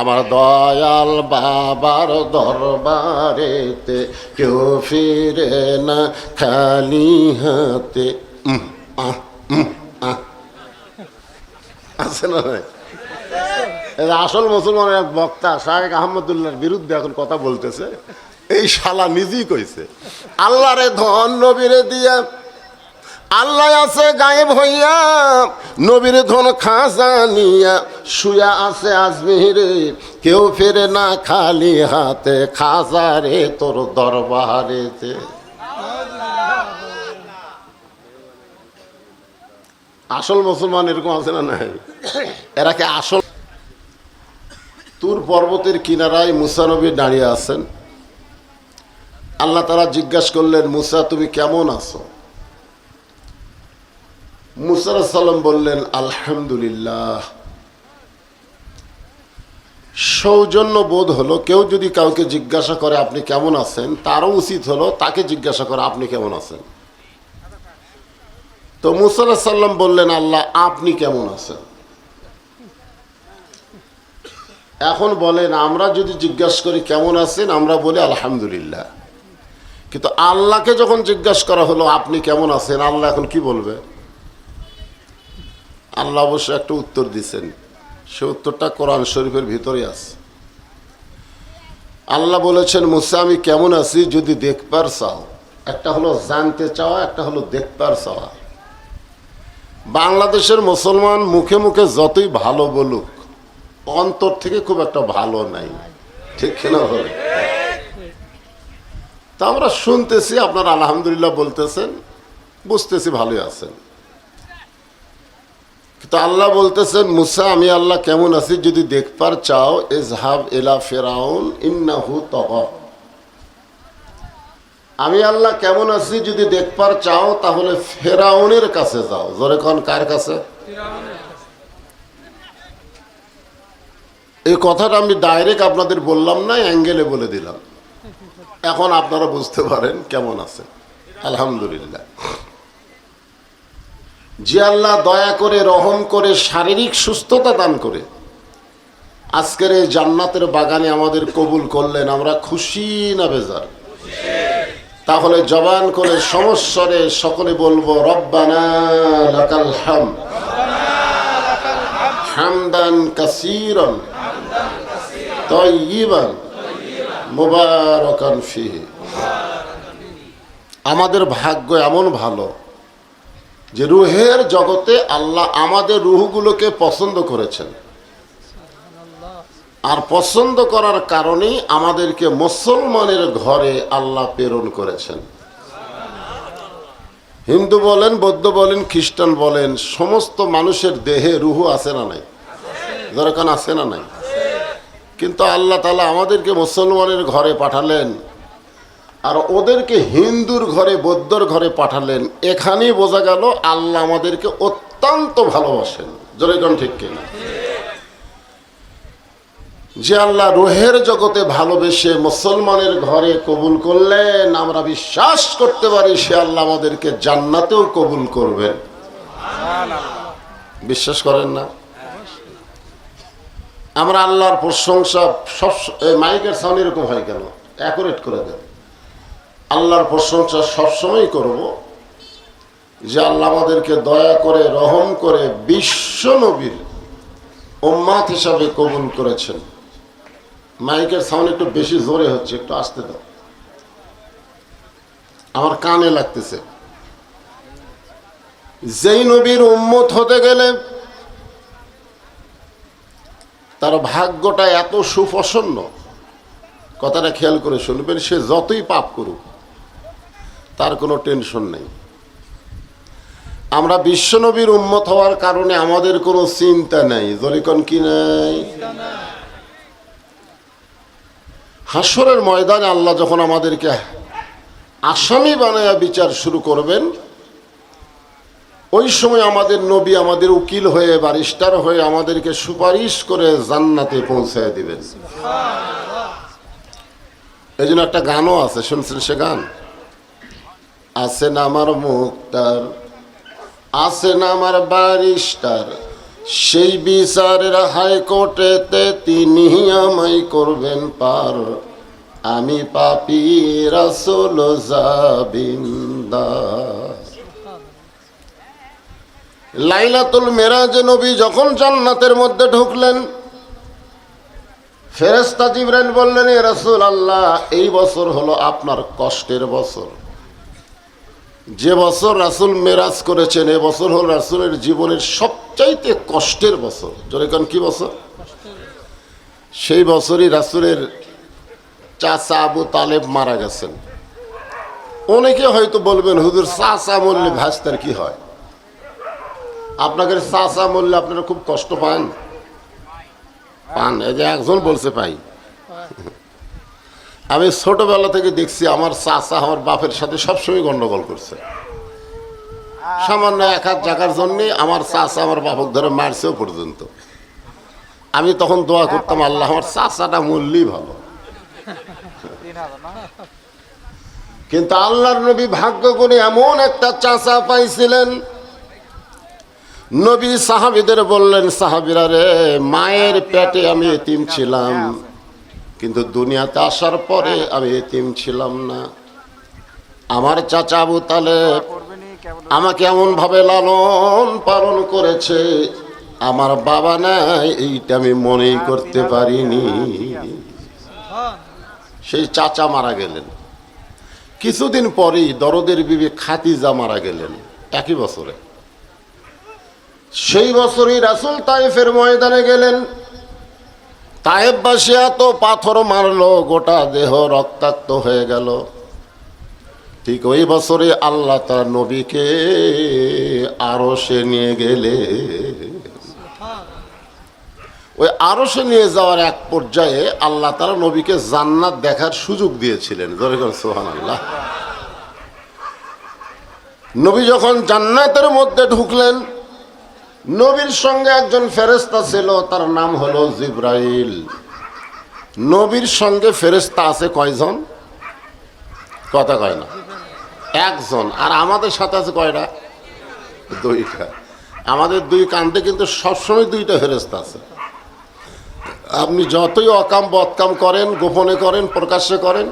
আমার দয়াল বাবার দরবারেতে কেউ ফিরে না খালি হাতে। আছে না? আসল মুসলমানের এক বক্তা শাহেখ আহমদুল্লাহর বিরুদ্ধে এখন কথা বলতেছে। এই শালা নিজেই কইছে, আল্লাহরে ধন নবীরে দিয়া, আল্লাহ আছে গায়েব হইয়া, নবীর ধন খাজা নিয়া, শুয়া আছে আজমিরে, কেউ ফেরে না খালি হাতে, খাজা রে তোর দরবারেতে। আসল মুসলমান এরকম আছে না নাই? এরা কি আসল? তুর পর্বতের কিনারায় মুসা নবী দাঁড়িয়ে আছেন। আল্লাহ তাআলা জিজ্ঞাসা করলেন, মুসা তুমি কেমন আছো? মুসা আলাইহিস সালাম বললেন, আলহামদুলিল্লাহ। সৌজন্য বোধ হলো, কেউ যদি কাউকে জিজ্ঞাসা করে আপনি কেমন আছেন, তারও উচিত হলো তাকে জিজ্ঞাসা করা আপনি কেমন আছেন। তো মুসা আলাইহিস সালাম বললেন, আল্লাহ আপনি কেমন আছেন? এখন বলেন, আমরা যদি জিজ্ঞাসা করি কেমন আছেন, আমরা বলি আলহামদুলিল্লাহ। কিন্তু আল্লাহকে যখন জিজ্ঞাসা করা হলো আপনি কেমন আছেন, আল্লাহ এখন কি বলবে? আল্লাহ অবশ্য একটা উত্তর দিচ্ছেন, সে উত্তরটা কোরআন শরীফের ভিতরে আছে। আল্লাহ বলেছেন, মুসা আমি কেমন আছি যদি দেখবার চাও। একটা হলো জানতে চাওয়া, একটা হলো দেখবার চাওয়া। বাংলাদেশের মুসলমান মুখে মুখে যতই ভালো বলুক, অন্তর থেকে খুব একটা ভালো নাই, ঠিক কিনা বলে? তা আমরা শুনতেছি, আপনারা আলহামদুলিল্লাহ বলতেছেন, বুঝতেছি ভালোই আছেন। কিন্তু আল্লাহ বলতেছেন, মুসা আমি আল্লাহ কেমন আছি যদি দেখবার চাও, ইজহাব ইলা ফিরাউন ইন্নাহু তাগা। আমি আল্লাহ কেমন আছি যদি দেখবার চাও, তাহলে ফেরাউনের কাছে যাও। জোরে কোন, কার কাছে? এই কথাটা আমি ডাইরেক্ট আপনাদের বললাম না, অ্যাঙ্গেলে বলে দিলাম। এখন আপনারা বুঝতে পারেন কেমন আছে। আলহামদুলিল্লাহ। যে আল্লাহ দয়া করে, রহম করে, শারীরিক সুস্থতা দান করে আজকের এই জান্নাতের বাগানে আমাদের কবুল করলেন, আমরা খুশি না বেজার? তাহলে জবান করে সমস্বরে সকলে বলবো, রব্বানা লাকাল হামদ হামদান কাসীরান তাইয়িবান মুবারাকান ফিহি। আমাদের ভাগ্য এমন ভালো যে রুহের জগতে আল্লাহ আমাদের রুহগুলোকে পছন্দ করেছেন, আর পছন্দ করার কারণেই আমাদেরকে মুসলমানের ঘরে আল্লাহ প্রেরণ করেছেন। হিন্দু বলেন, বৌদ্ধ বলেন, খ্রিস্টান বলেন, সমস্ত মানুষের দেহে রুহ আছে না নাই? দরকার আছে না নাই? কিন্তু আল্লাহ তাআলা আমাদেরকে মুসলমানের ঘরে পাঠালেন, আর ওদেরকে হিন্দুর ঘরে, বৌদ্ধর ঘরে পাঠালেন। এখানেই বোঝা গেল আল্লাহ আমাদেরকে অত্যন্ত ভালোবাসেন। জোরে কোন, ঠিক কিনা? যে আল্লাহ রুহের জগতে ভালোবেসে মুসলমানের ঘরে কবুল করলেন, আমরা বিশ্বাস করতে পারি সে আল্লাহ আমাদেরকে জান্নাতেও কবুল করবেন। বিশ্বাস করেন না? আমরা আল্লাহর প্রশংসা সব, মাইকের সাউন্ড এরকম হয় কেন? অ্যাকুরেট করে দেন। আল্লাহর প্রশংসা সবসময় করব যে আল্লাহ আমাদেরকে দয়া করে, রহম করে বিশ্ব নবীর উম্মাত হিসাবে কবুল করেছেন। মাইকের সাউন্ড একটু বেশি জোরে হচ্ছে, একটু আসতে দাও, আমার কানে লাগতেছে। যেই নবীর উম্মত হতে গেলে তার ভাগ্যটা এত সুপ্রসন্ন, কথাটা খেয়াল করে শুনবেন, সে যতই পাপ করুক তার কোনো টেনশন নেই। আমরা বিশ্বনবীর উম্মত হওয়ার কারণে আমাদের কোনো চিন্তা নেই। জরিকন কি নাই? হাসরের ময়দানে আল্লাহ যখন আমাদেরকে আসামি বানায়া বিচার শুরু করবেন, ওই সময় আমাদের নবী আমাদের উকিল হয়ে, ব্যারিস্টার হয়ে আমাদেরকে সুপারিশ করে জান্নাতে পৌঁছায় দিবেন। এই জন্য একটা গানও আছে, শুনছেন সে গান? আছে না আমার মুক্তার, আছে না আমার ব্যারিস্টার, সেই বিচারের হাইকোর্টেতে তিনি আমায় করবেন পার, আমি পাপী রাসূল জাবিন্দার। লাইলাতুল মেরাজে নবী যখন জান্নাতের মধ্যে ঢুকলেন, ফেরেশতা জিবরাইল বললেন, এ রাসূলুল্লাহ, এই বছর হলো আপনার কষ্টের বছর। যে বছর রাসূল মেরাজ করেছেন, এ বছর হলো রাসূলের জীবনের সবচাইতে কষ্টের বছর। জোরে কোন কি বছর? সেই বছরই রাসূলের চাচা আবু তালেব মারা গেছেন। অনেকে হয়তো বলবেন, হুজুর চাচা মরলে ভাস্তার কি হয়? আপনাদের চাচা মরলে আপনারা খুব কষ্ট পান? পান? এই যে একজন বলছে পাই। আমি ছোটবেলা থেকে দেখছি আমার চাচা আমার বাপের সাথে সবসময় গন্ডগোল করছে। সামান্য এক হাত জায়গার জন্যে আমার চাচা আমার বাপক ধরে মারছেও পর্যন্ত। আমি তখন দোয়া করতাম, আল্লাহ আমার চাচাটা মরলেই ভালো। কিন্তু আল্লাহর নবী ভাগ্য করে এমন একটা চাচা পাইছিলেন, নবী সাহাবীদের বললেন, সাহাবীরা রে, মায়ের পেটে আমি এতিম ছিলাম, কিন্তু দুনিয়াতে আসার পরে আমি এতিম ছিলাম না। আমার চাচা আবু তালেব আমাকে এমন ভাবে লালন পালন করেছে, আমার বাবা নাই এইটা আমি মনেই করতে পারিনি। সেই চাচা মারা গেলেন। কিছুদিন পরেই দরদের বিবি খাদিজা মারা গেলেন, একই বছরে। সেই বছরই রাসূল তায়েফের ময়দানে গেলেন। তায়েফবাসী এত পাথর মারলো, গোটা দেহ রক্তাক্ত হয়ে গেল। ঠিক ওই বছরে আল্লাহ তার নবীকে আরশে নিয়ে গেলে, ওই আরশে নিয়ে যাওয়ার এক পর্যায়ে আল্লাহ তাআলা নবীকে জান্নাত দেখার সুযোগ দিয়েছিলেন। জোরে করে সুবহানাল্লাহ। নবী যখন জান্নাতের মধ্যে ঢুকলেন, নবীর সঙ্গে একজন ফেরেশতা ছিল, তার নাম হলো জিবরাইল। নবীর সঙ্গে ফেরেশতা আছে কয়জন? কথা কয় না, একজন। আর আমাদের সাথে আছে কয়টা? দুইটা। আমাদের দুই কান্দে কিন্তু সবসময় দুইটা ফেরেশতা আছে। আপনি যতই অকাম বদকাম করেন, গোপনে করেন, প্রকাশ্যে করেন,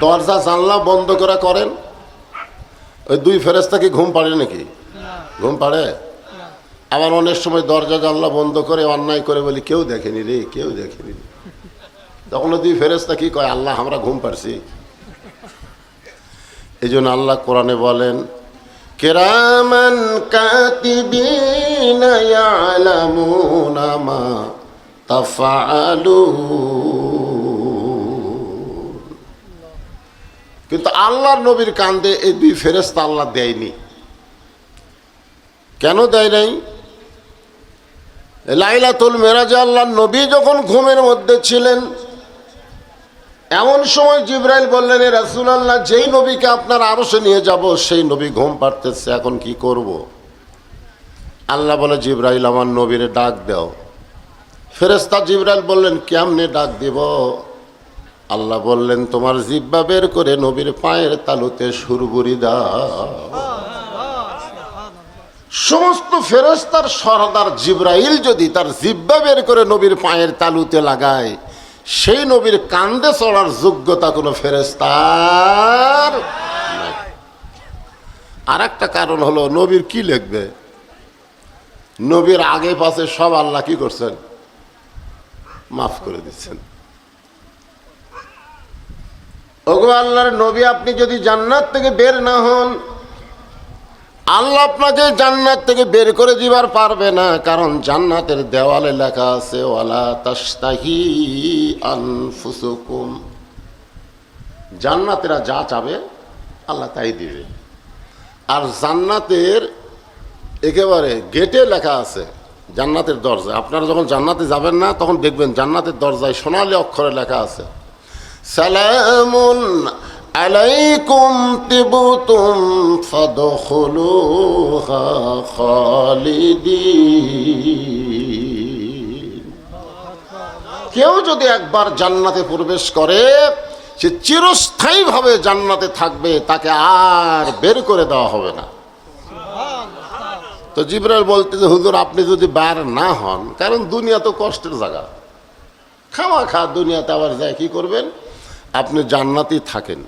দরজা জানলা বন্ধ করে করেন, ওই দুই ফেরেশতা কি ঘুম পাড়ে নাকি? ঘুম পাড়ে? আবার অনেক সময় দরজা জানলা বন্ধ করে অন্যায় করে বলি, কেউ দেখেনি রে, কেউ দেখেনি। তখন দুই ফেরেশতা কি কয়, আল্লাহ আমরা ঘুম পাড়ছি। এই জন্য আল্লাহ কোরআনে বলেন, কিরামান কাতিবিনা ইয়ালামুনা মা তাফআলুন। কিন্তু আল্লাহর নবীর কান্দে এই দুই ফেরেশতা আল্লাহ দেয়নি। কেন দেয় নাই? লাইলাতুল মেরাজে আল্লাহর নবী যখন ঘুমের মধ্যে ছিলেন, এমন সময় জিবরাইল বললেন, এ রাসূলুল্লাহ, যেই নবীকে আপনার আরশে নিয়ে যাব সেই নবী ঘুম পাড়তেছে, এখন কি করব? আল্লাহ বলে, জিবরাইল, আমার নবীরে ডাক দাও। ফেরেশতা জিবরাইল বললেন, কেমনে ডাক দিব? আল্লাহ বললেন, তোমার জিহ্বা বের করে নবীর পায়ের তালুতে সুরবুরি দাও। সমস্ত ফেরেশতার সরদার জিবরাইল যদি তার জিহ্বা বের করে নবীর পায়ের তালুতে লাগায়, সেই নবীর কান্দে চড়ার যোগ্যতা কোনো ফেরেশতার নাই। আর একটা কারণ হলো, নবীর কি লিখবে? নবীর আগে পাশে সব আল্লাহ কি করছেন? মাফ করে দিচ্ছেন। ওগো আল্লাহর নবী, আপনি যদি জান্নাত থেকে বের না হন, আল্লাহ আপনাকে জান্নাত থেকে বের করে দিবার পারবে না। কারণ জান্নাতের দেওয়ালে লেখা আছে, ওয়ালা তাশতাহি আনফুসুকুম। জান্নাতেরা যা চাবে আল্লাহ তাই দিবে। আর জান্নাতের একেবারে গেটে লেখা আছে, জান্নাতের দরজা। আপনারা যখন জান্নাতে যাবেন না, তখন দেখবেন জান্নাতের দরজায় সোনালী অক্ষরে লেখা আছে, সালামুন আলাইকুম তিবতুম ফাদখুলুহা খালিদিন। কেউ যদি একবার জান্নাতে প্রবেশ করে, সে চিরস্থায়ীভাবে জান্নাতে থাকবে, তাকে আর বের করে দেওয়া হবে না। তো জিবরাইল বলতেছে, হুজুর আপনি যদি বার না হন, কারণ দুনিয়া তো কষ্টের জায়গা, খাওয়া দুনিয়াতে আবার যায় কি করবেন, আপনি জান্নাতেই থাকেন।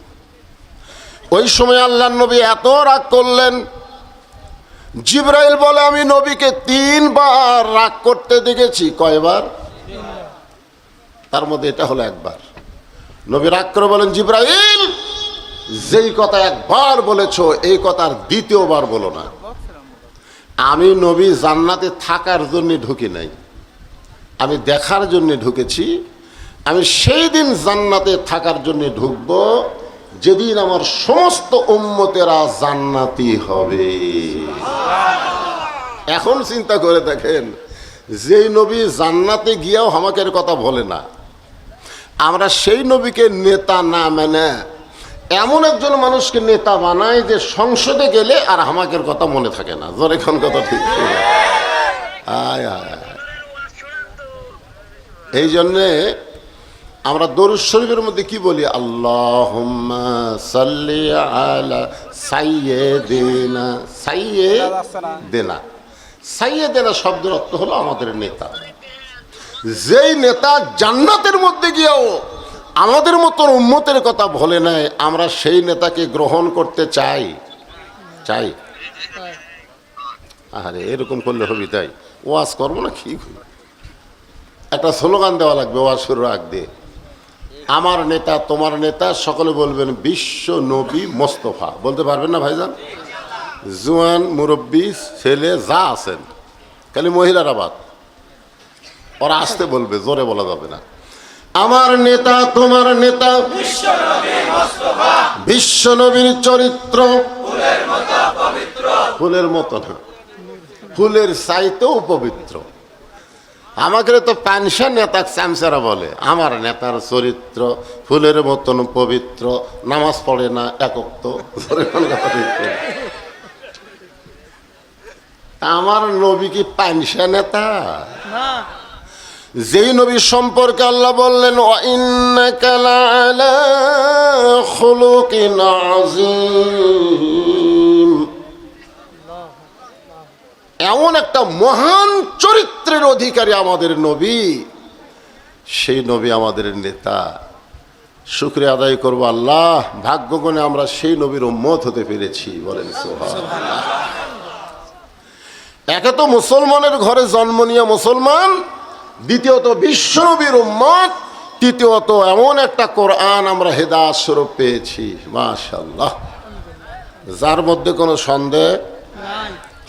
ওই সময় আল্লাহর নবী এত রাগ করলেন, জিবরাইল বলে আমি নবীকে 3 বার রাগ করতে দেখেছি। কয়বার? তার মধ্যে এটা হলো একবার। নবী রাগ করে বলেন, জিবরাইল যেই কথা একবার বলেছো এই কথার দ্বিতীয়বার বলো না। আমি নবী জান্নাতে থাকার জন্য ঢুকি নাই, আমি দেখার জন্য ঢুকেছি। আমি সেই দিন জান্নাতে থাকার জন্য ঢুকবো যেদিন আমার সমস্ত উম্মতেরা জান্নাতি হবে। এখন চিন্তা করে দেখেন, যেই নবী জান্নাতে গিয়েও হামাকের কথা বলে না, আমরা সেই নবীকে নেতা না মানে এমন একজন মানুষকে নেতা বানাই যে সংসদে গেলে আর হামাকের কথা মনে থাকে না। জোরে কোন কথা ঠিক? আয় আয়। এই জন্যে আমরা দরুদ শরীফের মধ্যে কি বলি? আল্লাহুম্মা সাল্লি আলা সাইয়্যিদিনা। সাইয়্যিদিনা, সাইয়্যিদিনা শব্দের অর্থ হলো আমাদের নেতা। যেই নেতা জান্নাতের মধ্যে গিয়েও আমাদের মতন উম্মতের কথা বলে নাই, আমরা সেই নেতাকে গ্রহণ করতে চাই। আরে এরকম করলে হবে? তাই ওয়াজ করবো না কি? একটা স্লোগান দেওয়া লাগবে ওয়াজ শুরুর আগ দিয়ে, আমার নেতা তোমার নেতা, সকলে বলবেন বিশ্ব নবী মোস্তফা। বলতে পারবেন না ভাইজান? জোয়ান মুরব্বী ছেলে যা আছেন, খালি মহিলারা বাদ, ওরা আসতে বলবে, জোরে বলা যাবে না। আমার নেতা তোমার নেতা বিশ্ব নবীর চরিত্র ফুলের মতো না, ফুলের চাইতেও পবিত্র। আমাকে তো পানসা নেতা চামচারা বলে, আমার নেতার চরিত্র ফুলের মতন পবিত্র, নামাজ পড়ে না, একক তো। আমার নবী কি পানসা নেতা? যেই নবী সম্পর্কে আল্লাহ বললেন ইন্নাকা লাআলা খুলুকিন আযীম, এমন একটা মহান চরিত্রের অধিকারী আমাদের নবী, সেই নবী আমাদের নেতা। শুকরিয়া আদায় করব আল্লাহ, ভাগ্যগুণে আমরা সেই নবীর উম্মত হতে পেরেছি। বলেন সুবহানাল্লাহ। একে তো মুসলমানের ঘরে জন্ম নিয়ে মুসলমান, দ্বিতীয়ত বিশ্ব নবীর উম্মত, তৃতীয়ত এমন একটা কোরআন আমরা হেদায়েত স্বরূপ পেয়েছি। মাশাআল্লাহ। যার মধ্যে কোনো সন্দেহ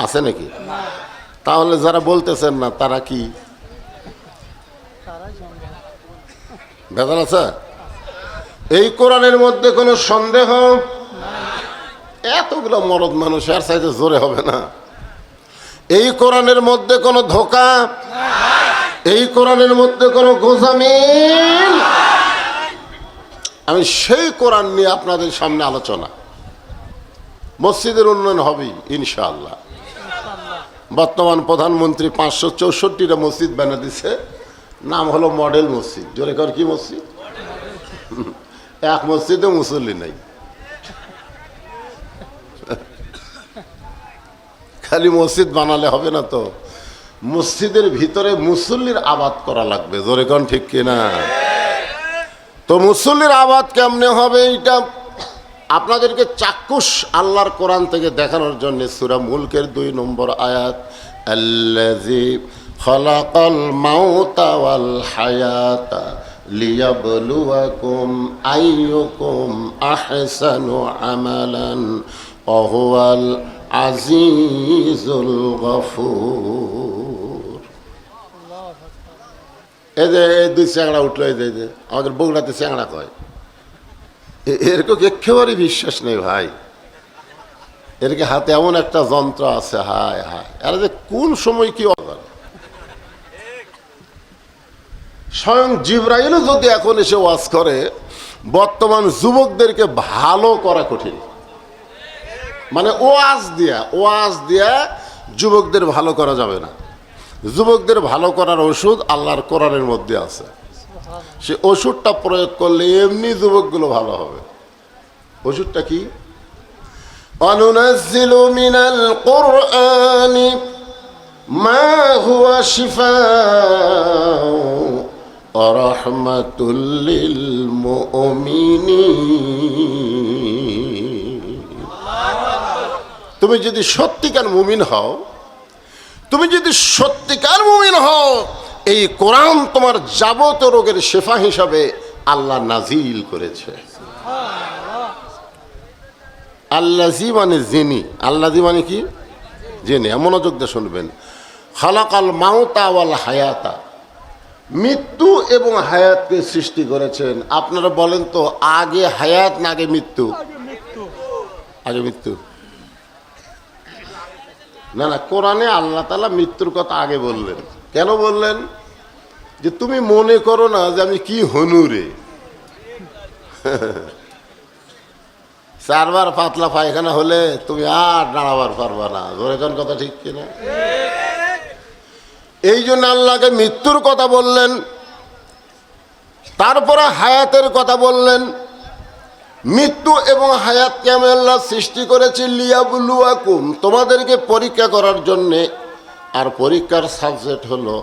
আছে নাকি? তাহলে যারা বলতেছেন না তারা কি ভেজাল আছে? এই কোরআনের মধ্যে কোনো সন্দেহ? এতগুলো মরদ মানুষ এর চাইতে জোরে হবে না। এই কোরআনের মধ্যে কোনো ধোঁকা? এই কোরআনের মধ্যে কোনো গোজামিল? আমি সেই কোরআন নিয়ে আপনাদের সামনে আলোচনা। মসজিদের উন্নয়ন হবেই ইনশাআল্লাহ। বর্তমান প্রধানমন্ত্রী 564টা মসজিদ বানিয়ে দিছে, নাম হলো মডেল মসজিদ। জোরে কর, কি মসজিদ? এক মসজিদে মুসল্লি নাই, খালি মসজিদ বানালে হবে না তো, মসজিদের ভিতরে মুসল্লির আবাদ করা লাগবে। জোরে কন ঠিক কিনা? তো মুসল্লির আবাদ কেমনে হবে এটা আপনাদেরকে চাক্ষুষ আল্লাহর কোরআন থেকে দেখানোর জন্য সূরা মুলকের 2 নম্বর আয়াত, আল্লাযী খালাকাল মাউতা ওয়াল হায়াতা লিয়াবলুয়াকুম আইয়ুকুম আহসানু আমালান ওয়া হুয়াল আজিজুল গফুর। এই যে 2 চ্যাংড়া উঠলো, এই যে আমাদের বগুড়াতে চ্যাংড়া কয়, এরকম একেবারে বিশ্বাস নেই ভাই। এরকে হাতে এমন একটা যন্ত্র আছে, হায় হায়, এরা যে কোন সময় কি অবদান। স্বয়ং জিবরাইলও যদি এখন এসে ওয়াজ করে, বর্তমান যুবকদেরকে ভালো করা কঠিন। মানে ওয়াজ দিয়া যুবকদের ভালো করা যাবে না। যুবকদের ভালো করার ওষুধ আল্লাহর কোরআনের মধ্যে আছে। সে ওষুধটা প্রয়োগ করলে এমনি যুবকগুলো ভালো হবে। ওষুধটা কি? وَنُنَزِّلُ مِنَ الْقُرْآنِ مَا هُوَ شِفَاءٌ وَرَحْمَةٌ لِّلْمُؤْمِنِينَ। তুমি যদি সত্যিকার মুমিন হও, তুমি যদি সত্যিকার মুমিন হও, এই কোরআন তোমার যাবতীয় রোগের শেফা হিসাবে আল্লাহ নাজিল করেছে। আল্লাজি মানে যিনি, আল্লাজি মানে কি? যিনি। মনোযোগ দিয়ে শুনবেন। খালাকাল মাউতা ওয়াল হায়াতা, মৃত্যু এবং হায়াতকে সৃষ্টি করেছেন। আপনারা বলেন তো, আগে হায়াত না আগে মৃত্যু? আগে মৃত্যু। না না, কোরআনে আল্লাহ তাআলা মৃত্যুর কথা আগে বললেন। কেন বললেন? যে তুমি মনে করো না যে আমি কি হনুরে, চারবার পাতলা পায়খানা হলে তুমি আর দাঁড়াবার পারবা না। ধরে কোন কথা ঠিক কিনা? এই জন্য আল্লাহকে মৃত্যুর কথা বললেন, তারপরে হায়াতের কথা বললেন। মৃত্যু এবং হায়াতকে আমি আল্লাহ সৃষ্টি করেছি লিয়াবলুয়াকুম, তোমাদেরকে পরীক্ষা করার জন্যে। আর পরীক্ষার সাবজেক্ট হলো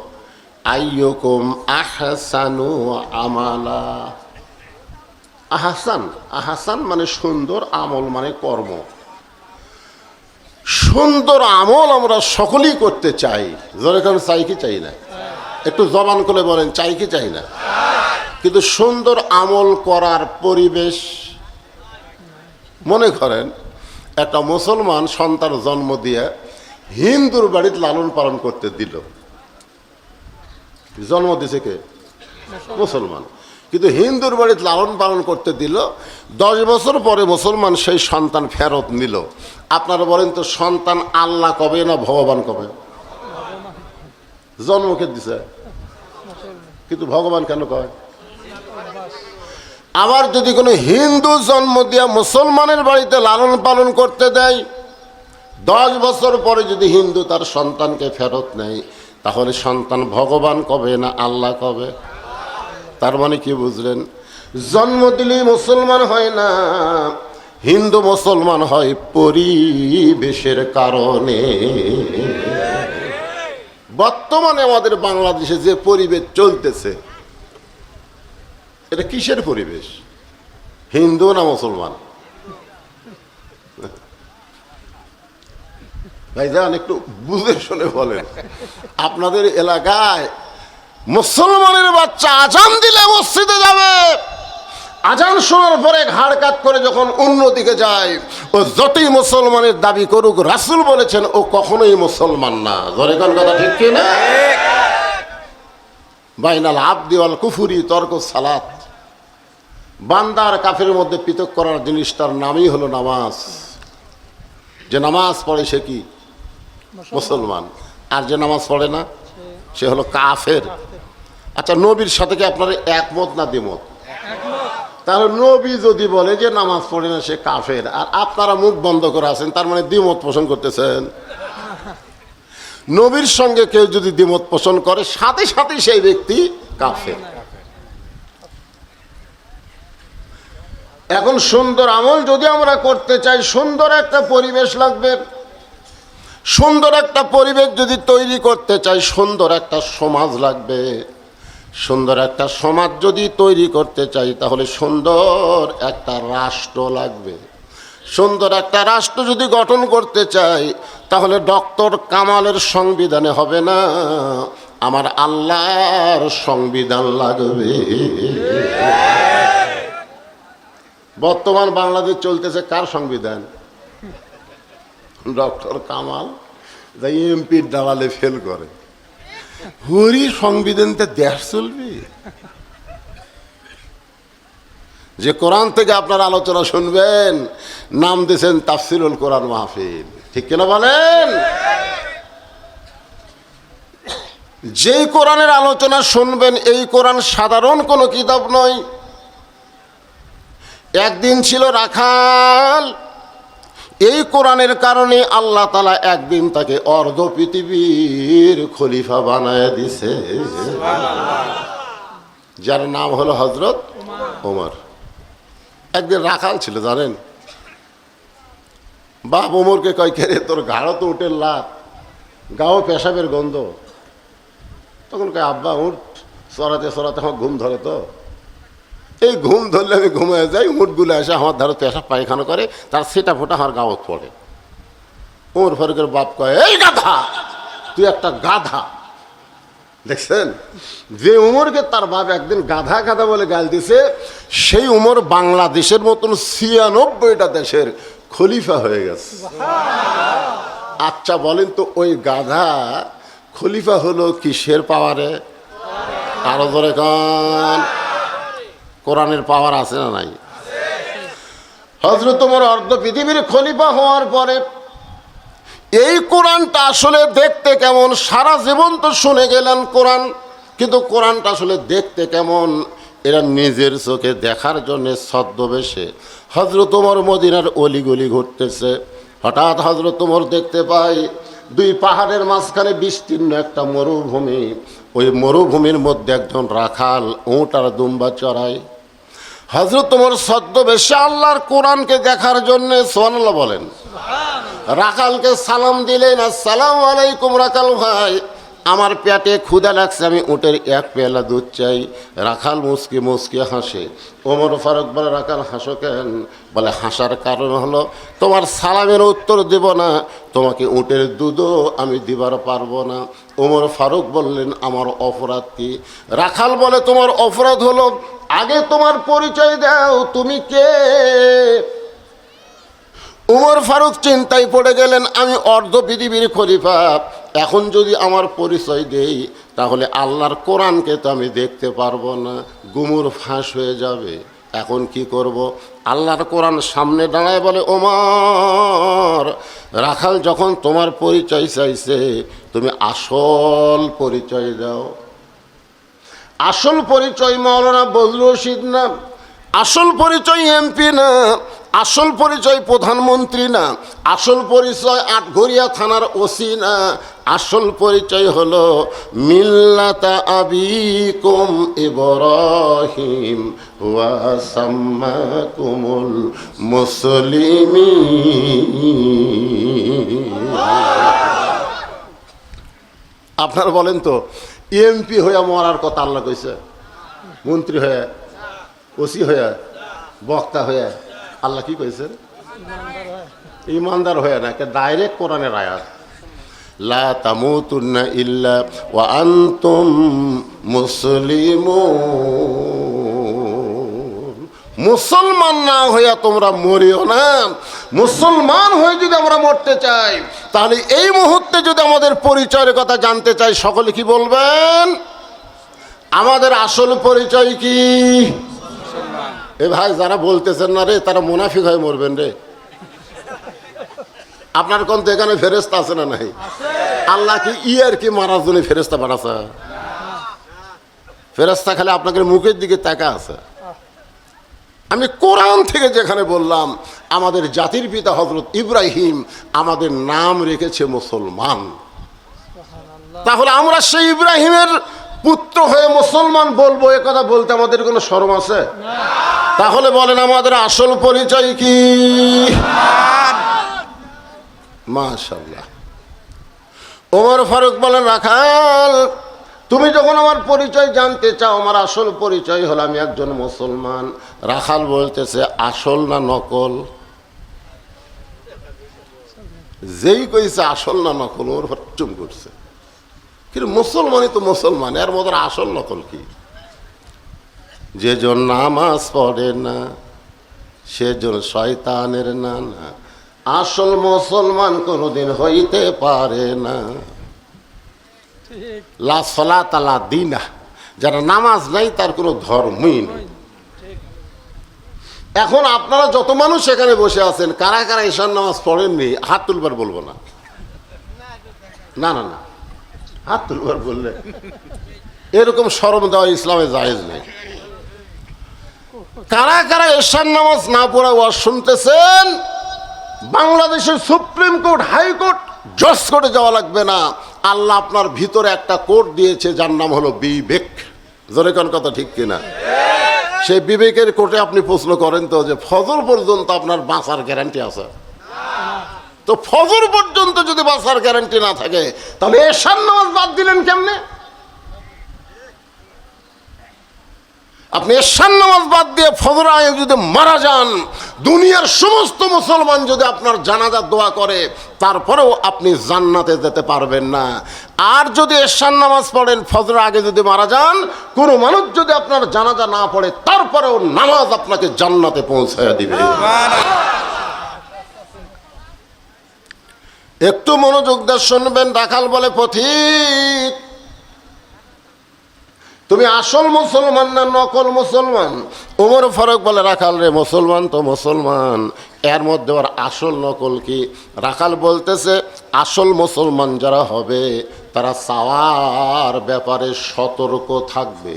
আইয়ুকুম আহসানু আমালা। আহসান, আহসান মানে সুন্দর, আমল মানে কর্ম। সুন্দর আমল আমরা সকলেই করতে চাই। যেরকম চাই কি চাই না? একটু জবান করে বলেন, চাই কি চাই না? কিন্তু সুন্দর আমল করার পরিবেশ, মনে করেন একটা মুসলমান সন্তান জন্ম দিয়ে হিন্দুর বাড়িতে লালন পালন করতে দিল। জন্ম দিছে কে? মুসলমান। কিন্তু হিন্দুর বাড়িতে লালন পালন করতে দিল। 10 বছর পরে মুসলমান সেই সন্তান ফেরত নিল। আপনারা বলেন তো, সন্তান আল্লাহ কবে না ভগবান কবে? জন্মকে দিছে, কিন্তু ভগবান কেন কয়? আবার যদি কোনো হিন্দু জন্ম দিয়া মুসলমানের বাড়িতে লালন পালন করতে দেয়, 10 বছর পরে যদি হিন্দু তার সন্তানকে ফেরত নেয়, তাহলে সন্তান ভগবান কবে না আল্লাহ কবে? তার মানে কি বুঝলেন? জন্ম দিলেই মুসলমান হয় না, হিন্দু মুসলমান হয় পরিবেশের কারণে। বর্তমানে আমাদের বাংলাদেশে যে পরিবেশ চলতেছে, এটা কিসের পরিবেশ? হিন্দু না মুসলমান? ভাইজান একটু বুঝে শুনে বলেন। আপনাদের এলাকায় মুসলমানের বাচ্চা আজান দিলে মসজিদে যাবে, আজান শোনার পরে ঘাড় কাত করে যখন অন্যদিকে যায়, ও যতই মুসলমানের দাবি করুক, রাসূল বলেছেন ও কখনোই মুসলমান না। ধরে কোন কথা ঠিক কি না? বাইনাল আবদি ওয়াল কুফরি তরক সালাত। বান্দার কাফের মধ্যে পৃথক করার জিনিসটার নামই হলো নামাজ। যে নামাজ পড়ে সে কি? মুসলমান। আর যে নামাজ পড়ে না সে হলো কাফের। আচ্ছা, নবীর সাথে কি আপনারা একমত না দ্বিমত? তাহলে নবী যদি বলে যে নামাজ পড়ে না সে কাফের, আর আপনারা মুখ বন্ধ করে আছেন, তার মানে দ্বিমত পোষণ করতেছেন। নবীর সঙ্গে কেউ যদি দ্বিমত পোষণ করে, সাথে সাথে সেই ব্যক্তি কাফের। এখন সুন্দর আমল যদি আমরা করতে চাই, সুন্দর একটা পরিবেশ লাগবে। সুন্দর একটা পরিবেশ যদি তৈরি করতে চাই, সুন্দর একটা সমাজ লাগবে। সুন্দর একটা সমাজ যদি তৈরি করতে চাই, তাহলে সুন্দর একটা রাষ্ট্র লাগবে। সুন্দর একটা রাষ্ট্র যদি গঠন করতে চাই, তাহলে ডক্টর কামালের সংবিধানে হবে না, আমার আল্লাহর সংবিধান লাগবে। বর্তমান বাংলাদেশ চলতেছে কার সংবিধান? ডক্টর কামাল যাই এমপির দালালে ফেল করে। হরি সংবিধানটা দেশ চলবে? যে কোরআন থেকে আপনারা আলোচনা শুনবেন, নাম দিয়েছেন তাফসিরুল কোরআন মাহফিল, ঠিক কিনা বলেন? যেই কোরআনের আলোচনা শুনবেন, এই কোরআন সাধারণ কোনো কিতাব নয়। একদিন ছিল রাখাল, এই কোরআনের কারণে আল্লাহ তাআলা একদিন তাকে অর্ধ পৃথিবীর খলিফা বানায় দিছে, যার নাম হলো হযরত ওমর। একদিন রাখাল ছিল, জানেন? বাপ ওমরকে কয়, কে রে তোর ঘাড়ো তো উঠে লাভ, গাও পেশাবের গন্ধ। তখন কয়, আব্বা উঠ চড়াতে চড়াতে আমার ঘুম ধরে, তো এই ঘুম ধরলে আমি ঘুমিয়ে যাই, উঠগুলো এসে আমার ধারে পেশাব পায়খানা করে, তার সেটা ফোটা আমার গাওত পড়ে। ওমর ফারুকের বাপ কয়, এই গাধা, তুই একটা গাধা। দেখছেন, যে উমরকে তার বাপ একদিন গাধা গাধা বলে গাল দিছে, সেই উমর বাংলাদেশের মতন ৯৬টা দেশের খলিফা হয়ে গেছে। আচ্ছা বলেন তো, ওই গাধা খলিফা হলো কিসের পাওয়ারে? আরো ধরে কান, কোরআনের পাওয়ার আছে না নাই? হযরত ওমর অর্ধ পৃথিবীর খলিফা হওয়ার পরে এই কোরআনটা আসলে দেখতে কেমন, সারা জীবন তো শুনে গেলেন কোরআন, কিন্তু কোরআনটা আসলে দেখতে কেমন এরা নিজের চোখে দেখার জন্য ছদ্মবেশে হযরত ওমর মদিনার অলিগলি ঘুরতেছে। হঠাৎ হযরত ওমর দেখতে পায় দুই পাহাড়ের মাঝখানে বিস্তীর্ণ একটা মরুভূমি, ওই মরুভূমির মধ্যে একজন রাখাল উট আর দুম্বা চড়ায়। হযরত ওমর ছদ্মবেশে আল্লাহর কোরআনকে দেখার জন্য সুবহানাল্লাহ বলেন, রাখালকে সালাম দিলেন, আসসালামু আলাইকুম রাখাল ভাই, আমার পেটে ক্ষুধা লাগছে, আমি উটের এক পেয়ালা দুধ চাই। রাখাল মুসকি মুসকি হাসে। ওমর ফারুক বলে, রাখাল হাসো কেন? বলে, হাসার কারণ হলো তোমার সালামের উত্তর দেব না, তোমাকে উটের দুধও আমি দিবার পারবো না। ওমর ফারুক বললেন, আমার অপরাধ কি? রাখাল বলে, তোমার অপরাধ হলো আগে তোমার পরিচয় দাও, তুমি কে? উমর ফারুক চিন্তায় পড়ে গেলেন, আমি অর্ধ পৃথিবীর খলিফা, এখন যদি আমার পরিচয় দেই তাহলে আল্লাহর কোরআনকে তো আমি দেখতে পারবো না, গুমুর ফাঁস হয়ে যাবে। এখন কি করব? আল্লাহর কোরআন সামনে দাঁড়ায় বলে, ওমর, রাখাল যখন তোমার পরিচয় চাইছে, তুমি আসল পরিচয় দাও। আসল পরিচয় মাওলানা বজলুর রশিদ না, আসল পরিচয় এমপি না, আসল পরিচয় প্রধানমন্ত্রী না, আসল পরিচয় আটঘরিয়া থানার ওসি না, আসল পরিচয় হলো মিল্লাতা আবিকুম ইব্রাহিম ওয়া সাম্মাকুমুল মুসলিমিন। আপনারা বলেন তো, এমপি হইয়া মরার কথা আল্লাহ কইছে? মন্ত্রী হয়ে, ওসি হয়ে, বক্তা হয়ে আল্লাহ কি কইছে? ইমানদার হয়ে না, ডাইরেক্ট কোরআনের আয়াত, লা তামুতুন্না ইল্লা ওয়া আনতুম মুসলিমুন। মুসলমান না হইয়া তোমরা মরিও না। মুসলমান হয়ে যদি আমরা মরতে চাই, তাহলে এই মুহূর্তে যদি আমাদের পরিচয়ের কথা জানতে চাই, সকলে কি বলবেন? আমাদের আসল পরিচয় কি? এ ভাই, যারা বলতেছেন না রে, তারা মুনাফিক হয়ে মরবেন রে। আপনার কোন তো এখানে ফেরেশতা আছে না নাই? আল্লাহ কি ইয়ার কি মারার জন্য ফেরেশতা বানাছে? ফেরেশতা খালি আপনাকে মুখের দিকে তাকা আছে। আমি কোরআন থেকে যেখানে বললাম, আমাদের জাতির পিতা হযরত ইব্রাহিম আমাদের নাম রেখেছে মুসলমান, তাহলে আমরা সেই ইব্রাহিমের পুত্র হয়ে মুসলমান বলবো, এ কথা বলতে আমাদের কোনো শরম আছে? তাহলে বলেন, আমাদের আসল পরিচয় কি? মাশাআল্লাহ। ওমর ফারুক বলেন, রাখাল, তুমি যখন আমার পরিচয় জানতে চাও, আমার আসল পরিচয় হলো আমি একজন মুসলমান। রাখাল বলতেছে, আসল না নকল? যেই কইছে আসল না নকল, ওমর ফারুক চুপ করছে। কিন্তু মুসলমানই তো মুসলমান, এর মধ্যে আসল নকল কি? যেজন নামাজ পড়ে না সেজন শয়তানের নানা, আসল মুসলমান কোনোদিন হইতে পারে না। লা সালাতা লা দীনা, যারা নামাজ নাই তার কোনো ধর্মই নেই। এখন আপনারা যত মানুষ এখানে বসে আছেন, কারা কারা ঈশার নামাজ পড়েননি হাত তুলবার বলবো না, না না না, হাত তুলবার বললে এরকম শরম দেওয়া ইসলামে জায়েজ নেই। কারা কারা ঈশার নামাজ না পড়া ওয়াজ শুনতেছেন? বাংলাদেশের সুপ্রিম কোর্ট, হাইকোর্ট, জজ কোর্টে যাওয়া লাগবে না। আল্লাহ আপনার ভিতরে একটা কোর্ট দিয়েছে, যার নাম হলো বিবেক। জোরে কোন কথা ঠিক কিনা? সেই বিবেকের কোর্টে আপনি প্রশ্ন করেন তো, যে ফজর পর্যন্ত আপনার বাঁচার গ্যারান্টি আছে? তো ফজর পর্যন্ত যদি বাঁচার গ্যারান্টি না থাকে তাহলে এশার নামাজ বাদ দিলেন কেমনে? আপনি এশার নামাজ বাদ দিয়ে ফজর আগে যদি মারা যান, দুনিয়ার সমস্ত মুসলমান যদি আপনার জানাজা দোয়া করে, তারপরেও আপনি জান্নাতে যেতে পারবেন না। আর যদি এশার নামাজ পড়েন, ফজর আগে যদি মারা যান, কোনো মানুষ যদি আপনার জানাজা না পড়ে, তারপরেও নামাজ আপনাকে জান্নাতে পৌঁছায় দিবে। একটু মনোযোগ দিয়ে শুনবেন। রাখাল বলে, পথিক তুমি আসল মুসলমান না নকল মুসলমান? ওমর ফারুক বলে, রাখাল রে, মুসলমান তো মুসলমান, এর মধ্যে ওর আসল নকল কি? রাখাল বলতেছে, আসল মুসলমান যারা হবে তারা চাওয়ার ব্যাপারে সতর্ক থাকবে।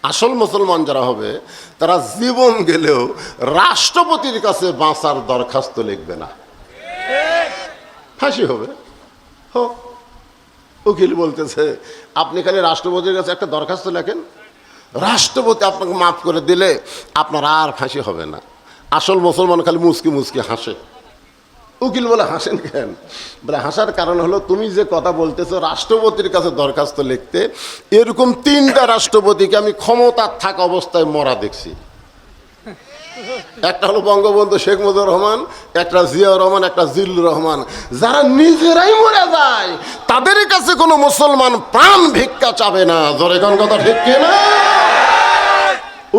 আসল মুসলমান যারা হবে তারা জীবন গেলেও রাষ্ট্রপতির কাছে বাঁচার দরখাস্ত লিখবে না, ফাঁসি হবে। হোক, উকিল বলতেছে, আপনি খালি রাষ্ট্রপতির কাছে একটা দরখাস্ত লেখেন, রাষ্ট্রপতি আপনাকে মাফ করে দিলে আপনার আর ফাঁসি হবে না। আসল মুসলমান খালি মুচকি মুচকি হাসে। উকিল বলে, হাসেন কেন? বলে, হাসার কারণ হলো তুমি যে কথা বলতেছো রাষ্ট্রপতির কাছে দরখাস্ত লিখতে, এরকম 3টা রাষ্ট্রপতিকে আমি ক্ষমতা থাকা অবস্থায় মরা দেখছি। একটা হলো বঙ্গবন্ধু শেখ মুজিবুর রহমান, একটা জিয়াউর রহমান, একটা জিল্লুর রহমান। যারা নিজেরাই মরে যায় তাদের কাছে কোনো মুসলমান প্রাণ ভিক্ষা চাবে না। জোরে কোন কথা ঠিক কিনা?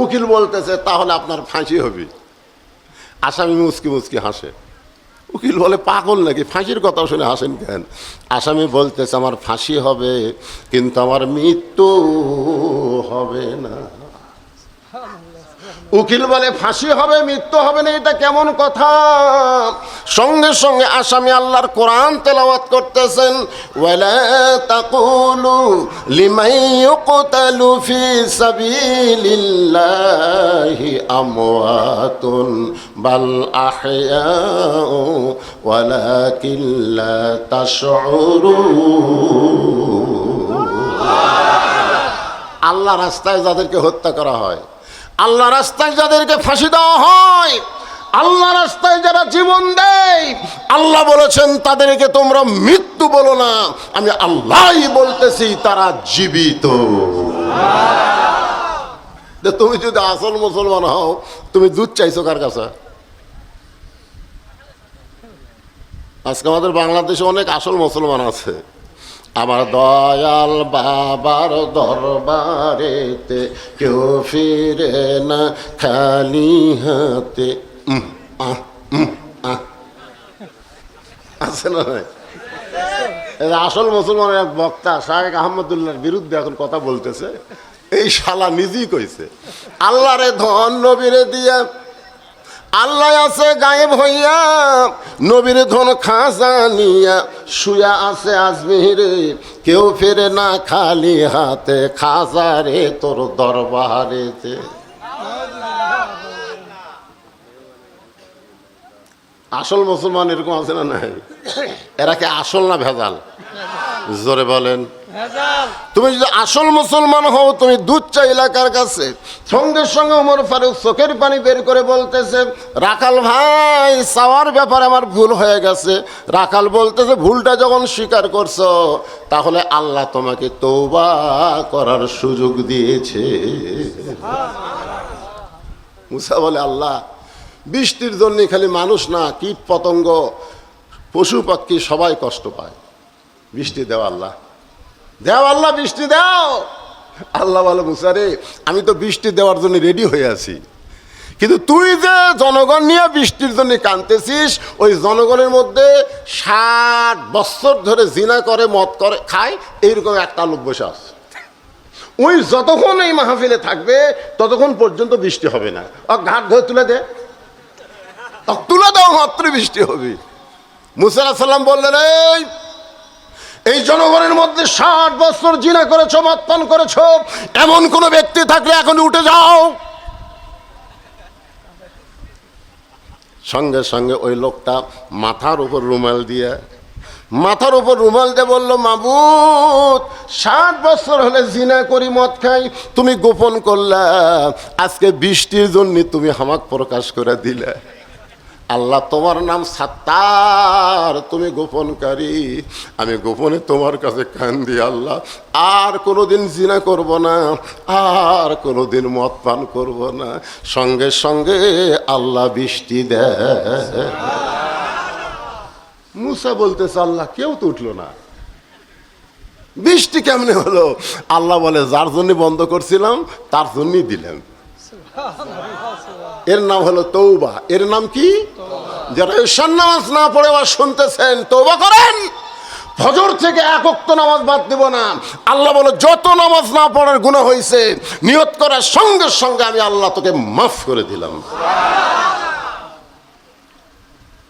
উকিল বলতেছে, তাহলে আপনার ফাঁসি হবে। আসামি মুচকি মুচকি হাসে। উকিল বলে, পাগল নাকি, ফাঁসির কথা শুনে হাসেন কেন? আসামি বলতেছে, আমার ফাঁসি হবে কিন্তু আমার মৃত্যু হবে না। উকিল বলে, ফাঁসি হবে মৃত্যু হবে না, এটা কেমন কথা? সঙ্গে সঙ্গে আসামি আল্লাহর কোরআন তেলাওয়াত করতেছেন, ওয়ালা তাকুলু লিমান ইউকতালু ফি সাবিলিল্লাহি আমওয়াতুন বাল আহইয়াউ ওয়ালাকিন লা তাশউরুন। আল্লাহ রাস্তায় যাদেরকে হত্যা করা হয়, আল্লাহ রাস্তায় যাদেরকে ফাঁসি দেওয়া হয়, আল্লাহ রাস্তায় যারা জীবন দেয়, আল্লাহ বলেছেন তাদেরকে তোমরা মৃত্যু বলো না, আমি আল্লাহই বলতেছি তারা জীবিত। তুমি যদি আসল মুসলমান হও, তুমি দুধ চাইছো কার কাছে? আজকে আমাদের বাংলাদেশে অনেক আসল মুসলমান আছে। আমার দয়াল বাবার দরবারেতে কেউ ফিরে না খালি হাতে। আছে না? আসল মুসলমানের এক বক্তা শাহেখ আহমদুল্লাহর বিরুদ্ধে এখন কথা বলতেছে। এই শালা নিজেই কইছে, আল্লাহরে ধন নবীরে দিয়া, আল্লাহ আছে গায়েব হইয়া, নবীর ধন খাজা নিয়া, শুয়া আছে আজমিরে, কেউ ফেরে না খালি হাতে, খাজা রে তোর দরবারেতে। আসল মুসলমান এরকম আছে না নাই? এরা কি আসল না ভেজাল? জোরে বলেন। তুমি যদি আসল মুসলমান হও, তুমি দুধ চাইলা কার কাছে? সঙ্গে সঙ্গে ওমর ফারুক চোখের পানি বের করে বলতেছে, রাখাল ভাই, চাওয়ার ব্যাপারে আমার ভুল হয়ে গেছে। রাখাল বলতেছে, ভুলটা যখন স্বীকার করছো তাহলে আল্লাহ তোমাকে তওবা করার সুযোগ দিয়েছে। মুসা বলে, আল্লাহ, বৃষ্টির জন্য খালি মানুষ না, কীট পতঙ্গ, পশু পাখি সবাই কষ্ট পায়, বৃষ্টি দেও আল্লাহ, দেও আল্লাহ, বৃষ্টি দাও। আল্লাহ বলে, মুসা রে, আমি তো বৃষ্টি দেওয়ার জন্য রেডি হয়ে আছি, কিন্তু তুই যে জনগণ নিয়ে বৃষ্টির জন্য কাঁদতেছিস, ওই জনগণের মধ্যে 60 বছর ধরে জিনা করে, মদ করে, খায়, এইরকম একটা লোক বসে আছে। ওই যতক্ষণ এই মাহফিলে থাকবে ততক্ষণ পর্যন্ত বৃষ্টি হবে না। ঘাট ধরে তুলে দে, তুলে দাও, মাত্র বৃষ্টি হবে। মুসা আলাইহিস সালাম বললেন, এই জনগণের মধ্যে 60 বছর জিনা করেছো, মদ পান করেছো, এমন কোন ব্যক্তি থাকলে এখন উঠে যাও। সঙ্গে সঙ্গে ওই লোকটা মাথার উপর রুমাল দিয়ে বলল, মাবুদ, 60 বছর হলে জিনা করি, মদ খাই, তুমি গোপন করলা, আজকে বৃষ্টির জন্য তুমি হামাক প্রকাশ করে দিলে। আল্লাহ তোমার নাম সাত্তার, তুমি গোপনকারী, আমি গোপনে তোমার কাছে কান্দি আল্লাহ, আর কোনোদিন জিনা করব না, আর কোনোদিন মদ পান করব না। সঙ্গে সঙ্গে আল্লাহ বৃষ্টি দেয়। মুসা বলতেছে আল্লাহ কেউ তো উঠলো না, বৃষ্টি কেমনে হলো? আল্লাহ বলে যার জন্য বন্ধ করছিলাম তার জন্যই দিলাম। এর নাম হলো তৌবা। এর নাম কি? যারা ঈশান নামাজ না পড়ে আবার শুনতেছেন, তৌবা করেন। ফজর থেকে এক ওয়াক্ত নামাজ বাদ দিব না। আল্লাহ বলে যত নামাজ না পড়ার গুনাহ হয়েছে নিয়ত করার সঙ্গে সঙ্গে আমি আল্লাহ তোকে মাফ করে দিলাম।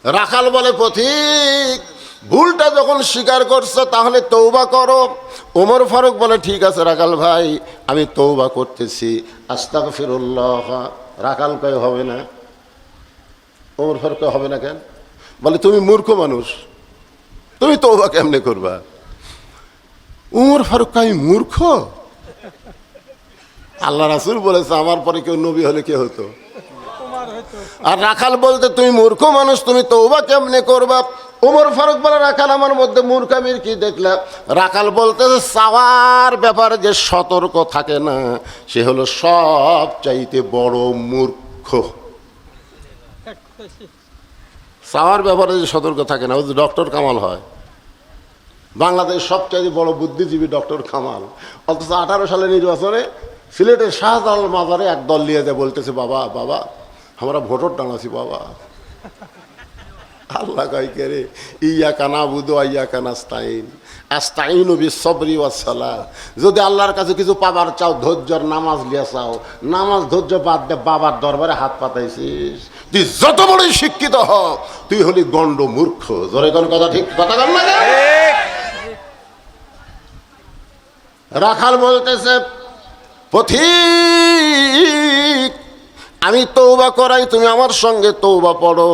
রাখাল বলে পথিক ভুলটা যখন স্বীকার করছো তাহলে তৌবা করো। ওমর ফারুক বলে ঠিক আছে রাখাল ভাই, আমি তৌবা করতেছি, আস্তাগফিরুল্লাহ। রাখাল কয় হবে না। ওমর ফারুক হবে না কেন? বলে তুমি মূর্খ মানুষ, তুমি তৌবা কেমনে করবা? ওমর ফারুক আমি মূর্খ? আল্লাহ রাসূল বলেছে আমার পরে কেউ নবী হলে কে হতো? আর রাখাল বলতে তুমি মূর্খ মানুষ, তুমি তৌবা কেমনে করবা? ওমর ফারুক বলে রাখাল আমার মধ্যে মূর্খামির কি দেখলা? রাখাল বলতে চাওয়ার ব্যাপারে যে সতর্ক থাকে না সে হলো সব চাইতে বড় মূর্খ। চাওয়ার ব্যাপারে যে সতর্ক থাকে না, ও যে ডক্টর কামাল হয়। বাংলাদেশের সবচাইতে বড় বুদ্ধিজীবী ডক্টর কামাল, অথচ 18 সালে নির্বাচনে সিলেটের শাহজালাল মাজারে এক দল নিয়ে যায়, বলতেছে বাবা বাবা আমরা ভোটর টানাছি বাবা। আল্লাহ কয় কে রে? ইয়াকা নাবুদু ওয়া ইয়াকা নাস্তাইন, আস্তাইনু বিসসবরি ওয়াস সালাহ। যদি আল্লাহর কাছে কিছু পাবার চাও, ধৈর্যর নামাজ লিয়া চাও, নামাজ ধৈর্য বাদ দে বাবার দরবারে হাত পাতাইছিস, তুই যত বড়ই শিক্ষিত হ তুই হলি গণ্ড মূর্খ। জোরে কোন কথা ঠিক কথা বল না? রাখাল বলতেছে পথিক আমি তৌবা করাই, তুমি আমার সঙ্গে তৌবা পড়ো।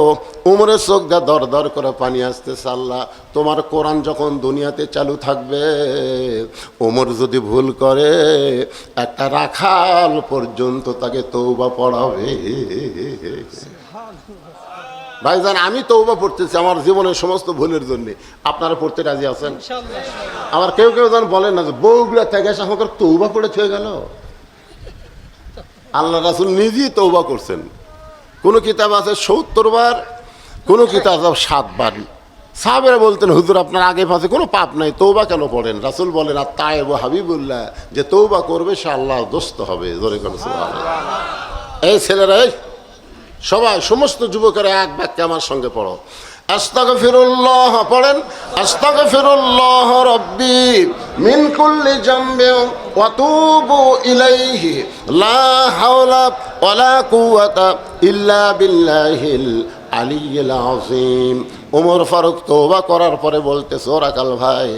উমরের চোখ দিয়ে দর দর করে পানি আসতেছে। আল্লাহ তোমার কোরআন যখন দুনিয়াতে চালু থাকবে, ওমর যদি ভুল করে একটা রাখাল পর্যন্ত তাকে তৌবা পড়াবে। ভাইজান আমি তৌবা পড়তেছি আমার জীবনের সমস্ত ভুলের জন্য। আপনারা পড়তে রাজি আছেন? আমার কেউ কেউ যেন বলেন না যে বউগুলা থেকে এসে আমাকে তৌবা পড়ে থয়ে গেল। আল্লাহ রাসূল নিজেই তৌবা করছেন। কোন কিতাব আছে ৭০ বার, কোন কিতাব ৭ বার। সাহাবেরা বলতেন হুজুর আপনার আগে পাশে কোনো পাপ নাই, তৌবা কেন পড়েন? রাসূল বলেন আর তায়েব হাবিবুল্লাহ, যে তৌবা করবে সে আল্লাহর দোস্ত হবে। জোরে করে সুবহানাল্লাহ। এই ছেলেরা সবাই সমস্ত যুবকেরা এক বাক্যে আমার সঙ্গে পড়ো, আস্তাগফিরুল্লাহ। পড়েন আস্তাগফিরুল্লাহ রাব্বি মিন কুল্লি জামবি ওয়া তুবু ইলাইহি লা হাওলা ওয়ালা কুওয়াতা ইল্লা বিল্লাহিল আলিয়্যিল আযীম। ওমর ফারুক তওবা করার পরে বলতেছে ও রাখাল ভাই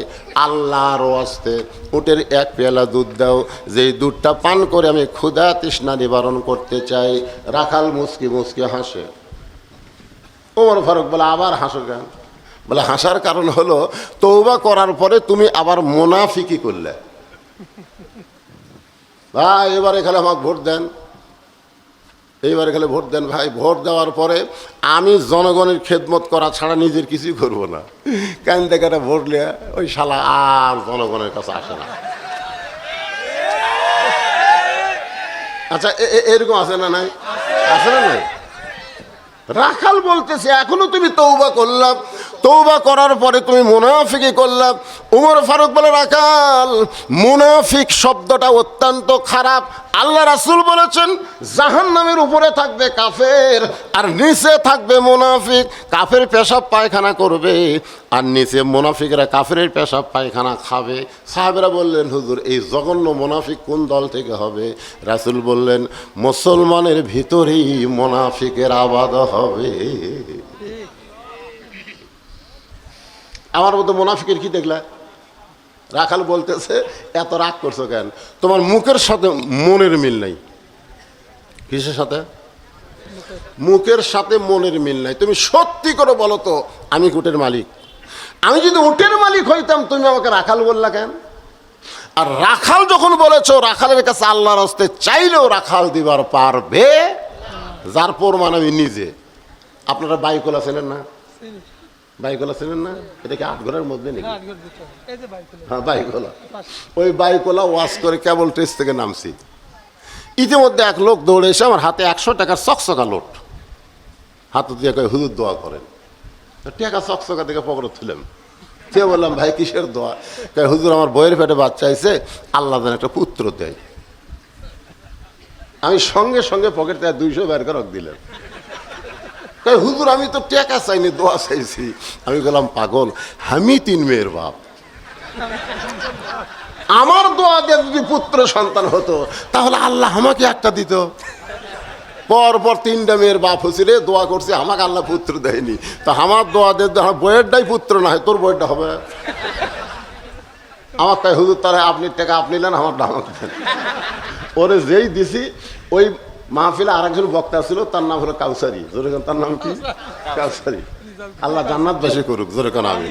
আল্লাহর ওয়াস্তে উটের এক পেয়ালা দুধ দাও, যেই দুধটা পান করে আমি ক্ষুধা তৃষ্ণা নিবারণ করতে চাই। রাখাল মুচকি মুচকি হাসে। ওমর ফারুক বলে আবার হাসো কেন? বলে হাসার কারণ হলো তওবা করার পরে তুমি আবার মুনাফিকি করলে। ভাই এবার এখানে আমাকে ভোট দেন, এইবার এখানে ভোট দেন ভাই। ভোট দেওয়ার পরে আমি জনগণের খেদমত করা ছাড়া নিজের কিছুই করবো না। কেন দেখাটা ভোট লিয়া ওই শালা আর জনগণের কাছে আসে না। আচ্ছা এরকম আছে না? নাই আছে না? নাই। রাখাল বলতেছে এখনো তুমি তওবা করলাম, তওবা করার পরে তুমি মুনাফিকি করলাম। ওমর ফারুক বলে রাখাল মুনাফিক শব্দটা অত্যন্ত খারাপ। আল্লাহ রাসূল বলেছেন জাহান্নামের উপরে থাকবে কাফের আর নিচে থাকবে মুনাফিক। কাফের পেশাব পায়খানা করবে আর নিচে মুনাফিকরা কাফেরের পেশাব পায়খানা খাবে। সাহাবেরা বললেন হুজুর এই জঘন্য মুনাফিক কোন দল থেকে হবে? রাসূল বললেন মুসলমানের ভিতরেই মুনাফিকের আবাদ হবে। আমার মতো মুনাফিকের কি দেখলা? রাখাল বলতেছে এত রাগ করছো কেন? তোমার মুখের সাথে মনের মিল নাই। কিসের সাথে? মুখের সাথে মনের মিল নাই। তুমি সত্যি করে বলো তো আমি উটের মালিক, আমি যদি উটের মালিক হইতাম তুমি আমাকে রাখাল বললা কেন? আর রাখাল যখন বলেছো রাখালের কাছে আল্লাহর হস্তে চাইলেও রাখাল দিবার পারবে, যার প্রমাণ আমি নিজে। আপনারা বাইকোলা চেনেন না? বাইকোলা চেনেন না? এটা কি আটঘরের মধ্যে নাকি? হ্যাঁ, বাইকোলা। ওই বাইকোলা ওয়াশ করে কেবল স্টেজ থেকে নামছি, ইতিমধ্যে এক লোক দৌড়ে এসে আমার হাতে 100 টাকার চকচকা লোট হাতে দিয়ে কয় হুজুর দোয়া করেন। টাকা চকচকা থেকে পকেটে তুললাম, কে বললাম ভাই কিসের দোয়া? কয় হুজুর আমার বইয়ের পেটে বাচ্চা আইছে, আল্লাহ যেন একটা পুত্র দেয়। আমি সঙ্গে সঙ্গে পকেট থেকে 200 বের করে দিলেন। কয় হুজুর আমি তো টাকা চাইনি, দোয়া চাইছি। আমি বললাম পাগল, আমি 3 মেয়ের বাপ, আমার দোয়া দিয়ে যদি পুত্র সন্তান হতো তাহলে আল্লাহ আমাকে একটা দিত। পরপর 3টা মেয়ের বাপ হচ্ছে, দোয়া করছে, আমাকে আল্লাহ পুত্র দেয়নি, তা আমার দোয়া দিয়ে বইয়েরটাই পুত্র না হয় তোর বইয়েরটা হবে। আমার তাই হুজুর তারা আপনি টাকা আপনি নেন, আমারটা আমাকে দেন। ওরে যেই দিছি, ওই মাহফিলে আরেকজন বক্তা ছিল, তার নাম হলো কাউসারি। জোরে তার নাম কি? কাউসারি। আল্লাহ জান্নাত বেশি করুক, জোরে কেন আমি।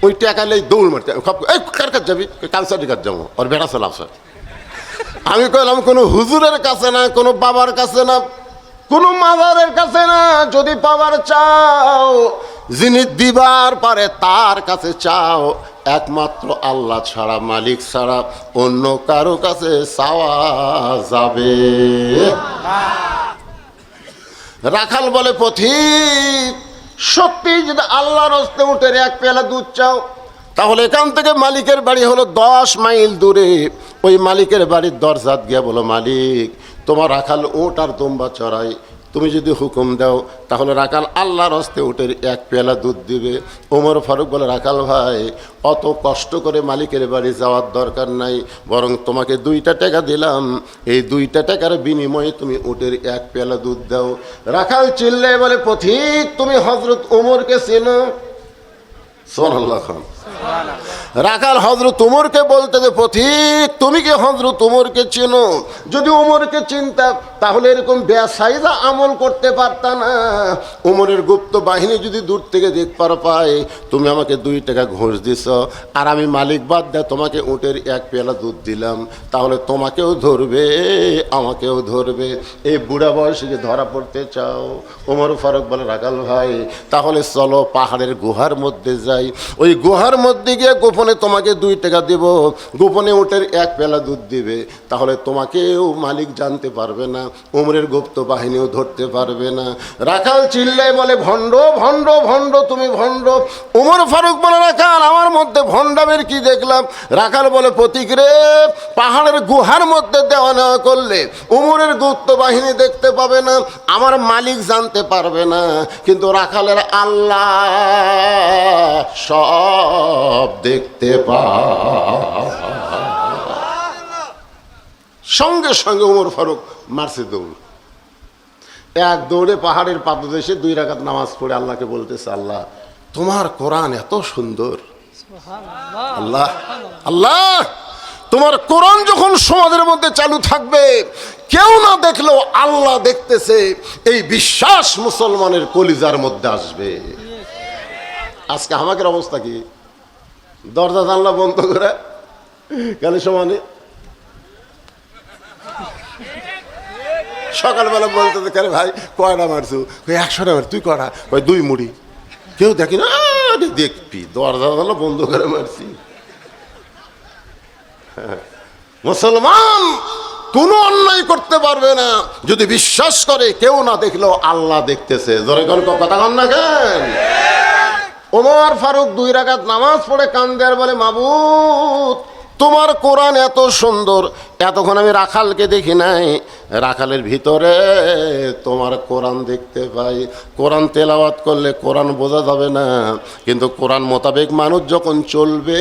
ওই টাকালেই দৌড় মারতে, এই কার কাছে যাবি? কাউসারি কাছে যাবো, ওর বেড়া চলাফ। আমি কইলাম কোনো হুজুরের কাছে না, কোনো বাবার কাছে না, কোনো মাজারের কাছে না, যদি পাওয়ার চাও যিনি দিবার পারে তার কাছে চাও, একমাত্র আল্লাহ ছাড়া, মালিক ছাড়া অন্য কারো কাছে চাওয়া যাবে। রাখাল বলে পথিক, সত্যি যদি আল্লাহর হস্তে উঠে 1 পেয়ালা দুধ চাও, তাহলে এখান থেকে মালিকের বাড়ি হলো 10 মাইল দূরে। ওই মালিকের বাড়ির দরজাত গিয়া বলো, মালিক তোমার রাখাল ওট আর দুম্বা চড়াই, তুমি যদি হুকুম দাও তাহলে রাখাল আল্লাহর হস্তে উটের 1 পেয়ালা দুধ দিবে। ওমর ফারুক বলে, রাখাল ভাই অত কষ্ট করে মালিকের বাড়ি যাওয়ার দরকার নাই, বরং তোমাকে 2টা টাকা দিলাম, এই 2টা টাকার বিনিময়ে তুমি উটের 1 পেয়ালা দুধ দাও। রাখাল চিল্লে বলে, পথিক তুমি হযরত ওমরকে চেনো? সুবহানাল্লাহ খান। রাখাল হযরত ওমরকে বলতে যে, পথিক তুমি কি হযরত ওমরকে চেনো? যদি ওমরকে চিনতাম তাহলে এরকম বেসাইজা আমল করতে পারতা না। ওমরের গুপ্ত বাহিনী যদি দূর থেকে দেখতে পায় তুমি আমাকে 2 টাকা ঘুষ দিছ, আর আমি মালিক বাদ দিয়ে তোমাকে উটের 1 পেয়ালা দুধ দিলাম, তাহলে তোমাকেও ধরবে আমাকেও ধরবে। এই বুড়া বয়সে যে ধরা পড়তে চাও? ওমর ফারুক বলে, রাখাল ভাই তাহলে চলো পাহাড়ের গুহার মধ্যে যাই, ওই গুহার মধ্যে গিয়ে গোপনে তোমাকে 2 টাকা দেব, গোপনে উটের 1 পেয়ালা দুধ দিবে, তাহলে তোমাকেও মালিক জানতে পারবে না, ওমরের গুপ্ত বাহিনীও ধরতে পারবে না। রাখাল চিল্লায় বলে, ভণ্ড ভণ্ড ভণ্ড তুমি ভণ্ড। ওমর ফারুক বলে, রাখাল আমার মধ্যে ভণ্ডামের কি দেখলাম? রাখাল বলে, পথিক রে, পাহাড়ের গুহার মধ্যে দেওয়া নেওয়া করলে ওমরের গুপ্ত বাহিনী দেখতে পাবে না, আমার মালিক জানতে পারবে না, কিন্তু রাখালের আল্লাহ সব দেখতে পায়। সঙ্গে সঙ্গে ওমর ফারুক মারছে দৌড়। 1 দৌড়ে পাহাড়ের পাদদেশে 2 রাকাত নামাজ পড়ে আল্লাহকে বলতেছে, আল্লাহ তোমার কোরআন এত সুন্দর, আল্লাহ আল্লাহ তোমার কোরআন যখন সমাজের মধ্যে চালু থাকবে, কেউ না দেখলেও আল্লাহ দেখতেছে, এই বিশ্বাস মুসলমানের কলিজার মধ্যে আসবে। আজকে আমাদের অবস্থা কি? দরজা জানলা বন্ধ করে কেন সমানে সকালবেলা বলতে, কেন ভাই কয়টা মারছু? 100টা মার। তুই কয়টা? 2 মুড়ি। কেউ দেখি না, দেখবি দরজা জানলা বন্ধ করে মারছি। মুসলমান কোনো অন্যায় করতে পারবে না যদি বিশ্বাস করে কেউ না দেখলেও আল্লাহ দেখতেছে। জোরে কোন কথা কন না কেন? ওমর ফারুক 2 রাকাত নামাজ পড়ে কান্দে আর বলে, মাবুদ তোমার কোরআন এত সুন্দর, এতক্ষণ আমি রাখালকে দেখি নাই, রাখালের ভিতরে তোমার কোরআন দেখতে পাই। কোরআন তেলাওয়াত করলে কোরআন বোঝা যাবে না, কিন্তু কোরআন মোতাবেক মানুষ যখন চলবে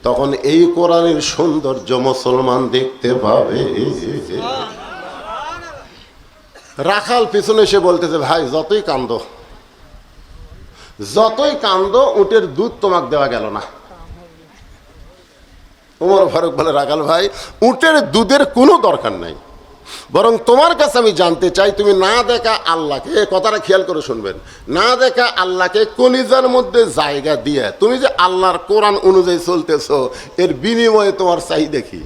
তখন এই কোরআনের সৌন্দর্য মুসলমান দেখতে পাবে। রাখাল পিছনে এসে বলতেছে, ভাই যতই কান্দো উটের দুধ তোমাকে দেওয়া গেল না। ওমর ফারুক বলে, রাখাল ভাই উটের দুধের কোনো দরকার নাই, বরং তোমার কাছে আমি জানতে চাই, তুমি না দেখা আল্লাহকে, কথাটা খেয়াল করে শুনবেন, না দেখা আল্লাহকে কলিজার মধ্যে জায়গা দিয়ে তুমি যে আল্লাহর কোরআন অনুযায়ী চলতেছো, এর বিনিময়ে তোমার চাই দেখি।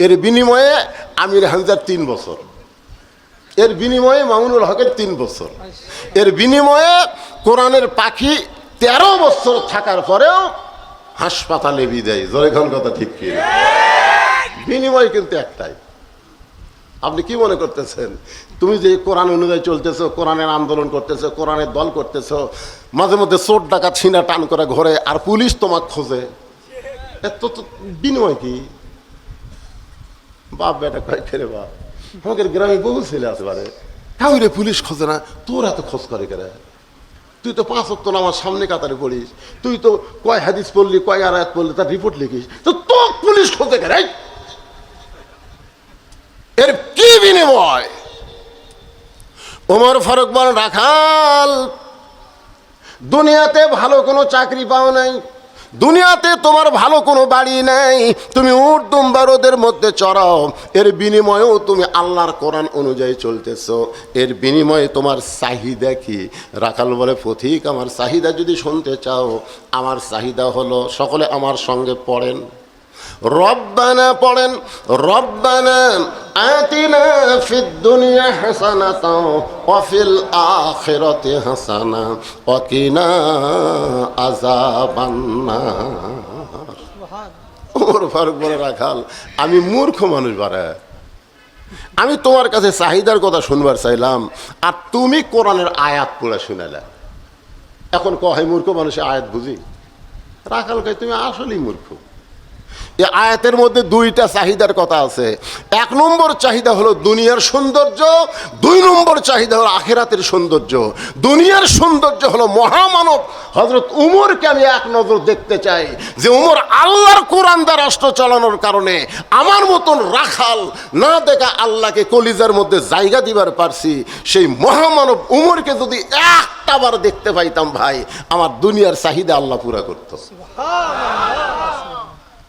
এর বিনিময়ে আমির হামজার 3 বছর, এর বিনিময়ে মামুনুল হকের 3 বছর, এর বিনিময়ে কোরআনের পাখি 13 বছর থাকার পরেও হাসপাতালে বিদায়। জয়খান কথা ঠিক কি? বিনিময় কিন্তু একটাই। আপনি কি মনে করতেছেন তুমি যে কোরআন অনুযায়ী চলতেছো, কোরআনের আন্দোলন করতেছো, কোরআনের দল করতেছো, মাঝে মধ্যে চোর ডাকাত ছিনা টান করে ঘরে আর পুলিশ তোমাকে খোঁজে, এত তো বিনিময় কি? বাপ বেটা কয় খেলে বাপ, আমাদের গ্রামে বহু ছেলে আছে বারে, কাউরে পুলিশ খোঁজে না, তোর এত খোঁজ করে কেন? তুই তো 5 ওয়াক্ত নামাজ সামনে কাতারে পড়িস, তুই তো কয় হাদিস পড়লি, কয় আয়াত পড়লি, তার রিপোর্ট লিখিস, তো তোর পুলিশ খোঁজে কেন? এর কি বিনিময়? ওমর ফারুক বলেন, রাখাল দুনিয়াতে ভালো কোনো চাকরি পাও নাই, দুনিয়াতে তোমার ভালো কোনো বাড়ি নাই, তুমি উট দুম্বা রোদের মধ্যে চড়াও, এর বিনিময়েও তুমি আল্লাহর কোরআন অনুযায়ী চলতেছো, এর বিনিময়ে তোমার চাহিদা কি? রাখাল বলে, পথিক আমার চাহিদা যদি শুনতে চাও, আমার চাহিদা হলো, সকলে আমার সঙ্গে পড়েন, রব্বানা পড়েন, রব্বানা আতিনা ফিদ দুনিয়া হাসানাতাও ওয়া ফিল আখিরাতি হাসানা ওয়া কিনা আযাবান্নার। ওমর ফারুক বলে, রাখাল আমি মূর্খ মানুষ বারে, আমি তোমার কাছে চাহিদার কথা শুনবার চাইলাম আর তুমি কোরআনের আয়াত পড়ে শুনালে, এখন কয় মূর্খ মানুষের আয়াত বুঝি? রাখাল কয়, তুমি আসলেই মূর্খ। এই আয়াতের মধ্যে 2টা চাহিদার কথা আছে। 1 নম্বর চাহিদা হলো দুনিয়ার সৌন্দর্য, 2 নম্বর চাহিদা হলো আখিরাতের সৌন্দর্য। দুনিয়ার সৌন্দর্য হলো মহামানব হযরত উমরকে আমি এক নজর দেখতে চাই, যে উমর আল্লাহর কোরআন দ্বারা রাষ্ট্র চালানোর কারণে আমার মতন রাখাল না দেখা আল্লাহকে কলিজার মধ্যে জায়গা দিবার পারছি, সেই মহামানব উমরকে যদি একটা বার দেখতে পাইতাম ভাই, আমার দুনিয়ার চাহিদা আল্লাহ পুরা করত।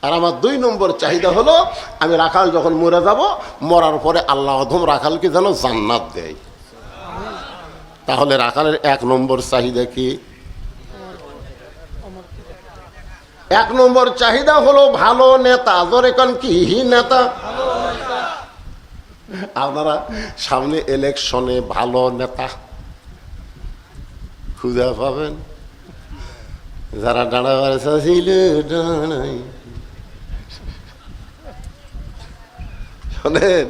আর আমার 2 নম্বর চাহিদা হলো, আমি রাখাল যখন মরে যাব, মরার পরে আল্লাহ অধম রাখালকে যেন জান্নাত দেয়। তাহলে রাখালের 1 নম্বর চাহিদা কি? 1 নম্বর চাহিদা হলো ভালো নেতা। জোরে কোন কি নেতা? আপনারা সামনে ইলেকশনে ভালো নেতা খুঁজে পাবেন, যারা দাঁড়াবার ছিল দাঁড়াই। শোনেন,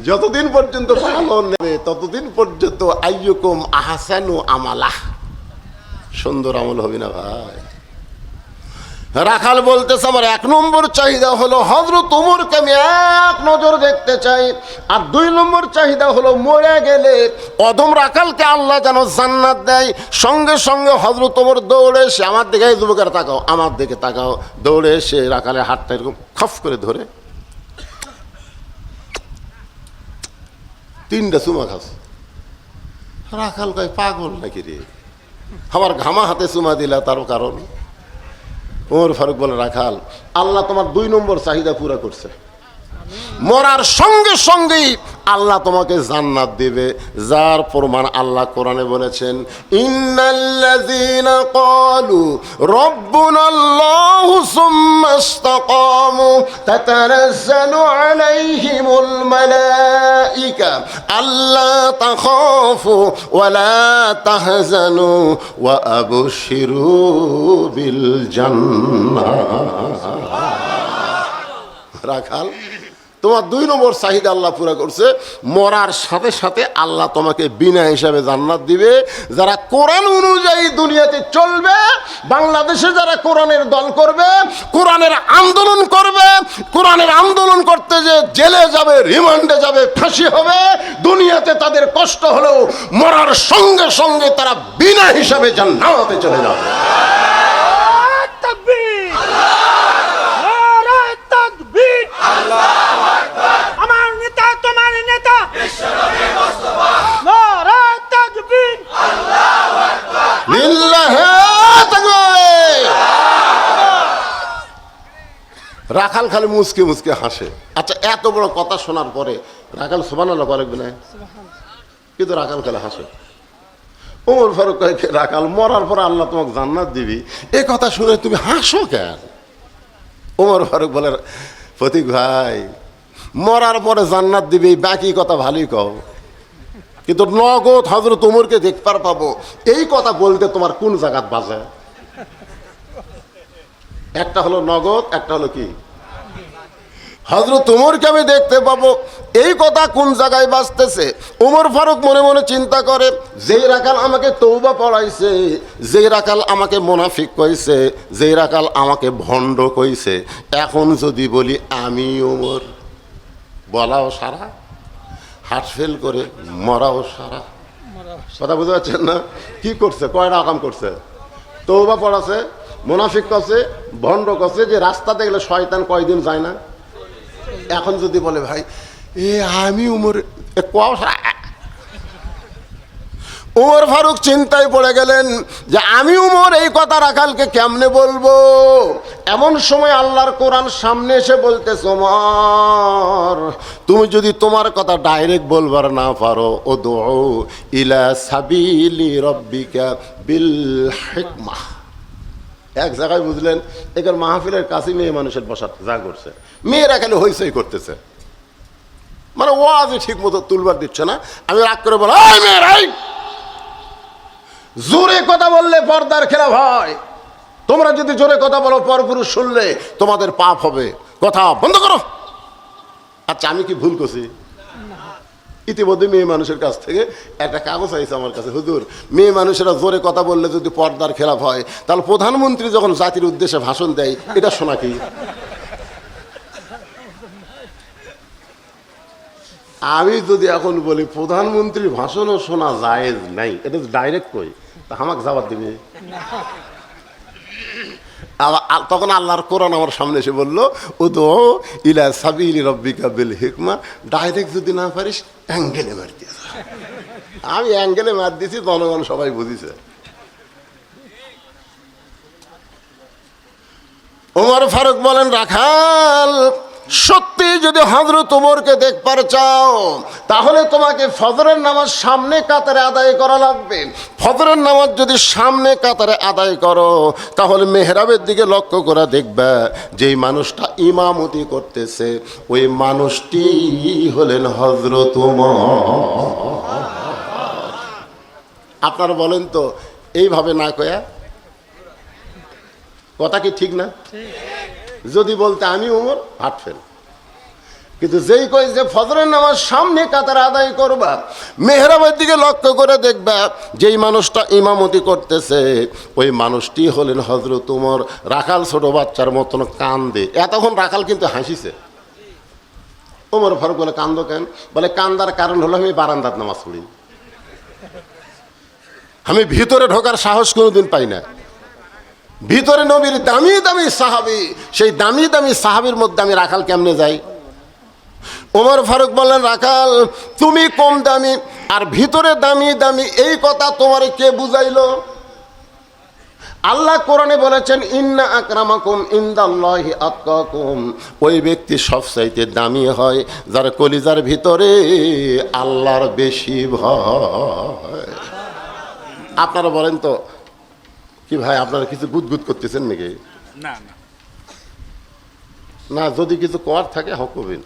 যতদিন পর্যন্ত ভালো নেবে ততদিন পর্যন্ত আইয়ুকুম আহসানু আমালাহ, সুন্দর আমল হবে না ভাই। রাখাল বলতেছে, আমার 1 নম্বর চাহিদা হলো হযরত ওমরকে আমি এক নজর দেখতে চাই, আর 2 নম্বর চাহিদা হলো মরে গেলে অধম রাখালকে আল্লাহ যেন জান্নাত দেয়। সঙ্গে সঙ্গে হযরত ওমর দৌড়ে এসে আমার দিকে, যুবকের তাকাও, আমার দিকে তাকাও, দৌড়ে এসে রাখালের হাতটা এরকম খপ করে ধরে 3টা চুমা খাস। রাখাল কয়, পাগল নাকি রে, আমার ঘামা হাতে চুমা দিলা তার কারণ? ওমর ফারুক বলে, রাখাল আল্লাহ তোমার 2 নম্বর চাহিদা পুরা করছে, মরার সঙ্গে সঙ্গেই আল্লাহ তোমাকে জান্নাত দিবে, যার প্রমাণ আল্লাহ কোরআনে বলেছেন, ইন্নাল্লাযীনা ক্বালু রাব্বুনাল্লাহু সুম্মা ইসতাকামু তাতানাজ্জালু আলাইহিমুল মালাইকা আল্লা তাখাফু ওয়া লা তাহজানু ওয়া আবশিরু বিল জান্নাহ। রাখাল তোমার 2 নম্বর চাহিদা আল্লাহ পুরা করছে, মরার সাথে সাথে আল্লাহ তোমাকে বিনা হিসাবে জান্নাত দিবে। যারা কোরআন অনুযায়ী দুনিয়াতে চলবে, বাংলাদেশে যারা কোরআনের দল করবে, কোরআনের আন্দোলন করবে, কোরআনের আন্দোলন করতে যে জেলে যাবে, রিমান্ডে যাবে, ফাঁসি হবে, দুনিয়াতে তাদের কষ্ট হলেও মরার সঙ্গে সঙ্গে তারা বিনা হিসাবে জান্নাতে চলে যাবে। আমার নেতা তোমার নেতা বিশ্বনবী মুস্তাফা, নারায়ে তাকবীর, আল্লাহু আকবার, লিল্লাহি তাকবীর। রাখাল খালি মুসকে মুসকে হাসে। আচ্ছা, এত বড় কথা শোনার পরে রাখাল সুবহানাল্লাহ বলে না, কিন্তু রাখাল খালি হাসে। ওমর ফারুক কয়, রাখাল মরার পরে আল্লাহ তোমাকে জান্নাত দিবি, এ কথা শুনে তুমি হাসো কেন? ওমর ফারুক বলে, প্রতীক ভাই মরার পরে জান্নাত দিবি, বাকি কথা ভালোই কও, কিন্তু নগদ হযরত ওমরকে দেখবার পাবো, এই কথা বলতে তোমার কোন জায়গাত বাজে? একটা হলো নগদ, একটা হলো কি হযরত ওমরকে আমি দেখতে পাবো, এই কথা কোন জায়গায় বাজতেছে? ওমর ফারুক মনে মনে চিন্তা করে, যেই রাকাল আমাকে তওবা পড়াইছে, যেই রাকাল আমাকে মুনাফিক কইছে, যেই রাকাল আমাকে ভণ্ড কইছে, এখন যদি বলি আমি ওমর, বলাও সারা, হার্ট ফেল করে মরাও সারা। কথা বুঝতে পারছেন না? কি করছে? কয়টা কাম করছে? তওবা পড়াছে, মুনাফিক করছে, ভণ্ড করছে, যে রাস্তাতে গেলে শয়তান কয়দিন যায় না। এখন যদি বলে ভাই আমি উমর, উমর ফারুক চিন্তায় পড়ে গেলেন যে আমি উমর এই কথা রাখালকে কেমনে বলবো। এমন সময় আল্লাহর কোরআন সামনে এসে বলতেছে, ওমর তুমি যদি তোমার কথা ডাইরেক্ট বলবার না পারো, উদউ ইলা সাবিলি রাব্বিকা বিল হিকমাহ। এক জায়গায় বুঝলেন, এখানে মাহফিলের কাছে মেয়ে মানুষের বসার যা করছে, মেয়েরা খালি হইচই করতেছে, মানে ওয়াজই ঠিক মতো তুলবার দিচ্ছে না। আমি রাগ করে বলো, এই মেয়েরাই, জোরে কথা বললে পর্দার খেলাফ হয়, তোমরা যদি জোরে কথা বলো পরপুরুষ শুনলে তোমাদের পাপ হবে, কথা বন্ধ করো। আচ্ছা আমি কি ভুল করছি? ইতিমধ্যে মেয়ে মানুষের কাছ থেকে একটা কাগজ আইছে আমার কাছে, হুজুর মেয়ে মানুষেরা জোরে কথা বললে যদি পর্দার খেলাফ হয়, তাহলে প্রধানমন্ত্রী যখন জাতির উদ্দেশ্যে ভাষণ দেয় এটা শোনা কি? আমি যদি এখন বলি প্রধানমন্ত্রীর ভাষণও শোনা জায়েজ নাই, এটা ডাইরেক্ট কই, তা আমাকে জবাব দিবে? তখন আল্লাহর কোরআন আমার সামনে এসে বললো, উদউ ইলা সাবিলি রাব্বিকা বিল হিকমা। ডাইরেক্ট যদি না পারিস অ্যাঙ্গেলে মার দিয়েছ। আমি অ্যাঙ্গেলে মার দিয়েছি, জনগণ সবাই বুঝিছে। ওমর ফারুক বলেন, রাখাল সত্যি যদি হযরত ওমরকে দেখবার চাও, তাহলে তোমাকে ফজরের নামাজ সামনে কাতারে আদায় করা লাগবে। ফজরের নামাজ যদি সামনে কাতারে আদায় করো, তাহলে মেহরাবের দিকে লক্ষ্য করে দেখবে যেই মানুষটা ইমামতি করতেছে ওই মানুষটি হলেন হযরত ওমর। আপনারা বলেন তো, এইভাবে না কয়া কথা কি ঠিক না? যদি বলতে আমি ওমর, হাট ফেল। কিন্তু যেই কই যে ফজরের নামাজ সামনে কাতারে আদায় করবা, মেহরাবের দিকে লক্ষ্য করে দেখবা যেই মানুষটা ইমামতি করতেছে ওই মানুষটি হলেন হযরত ওমর। রাখাল ছোট বাচ্চার মতন কান্দে, এতক্ষণ রাখাল কিন্তু হাসিছে। ওমর ফারুক বলে, কান্দো কেন? বলে, কান্দার কারণ হলো আমি বারান্দাত নামাজ পড়ি, আমি ভিতরে ঢোকার সাহস কোনোদিন পাই না। ভিতরে নবীর দামি দামি সাহাবী, সেই দামি দামি সাহাবীর মধ্যে আমি রাখাল কেমনে যাই? ওমর ফারুক বললেন, রাখাল তুমি কম দামি আর ভিতরে দামি দামি, এই কথা তোমার কে বুঝাইলো? আল্লাহ কোরআনে বলেছেন, ইন্না আকরামাকুম ইনদাল্লাহি আতকাকুম। ওই ব্যক্তি সবচাইতে দামি হয় যার কলিজার ভিতরে আল্লাহর বেশি ভয়। আপনারা বলেন তো কি ভাই, আপনারা কিছু গুদগুদ করতেছেন নাকি? না না না, যদি কিছু কর থাকে হক কবিন।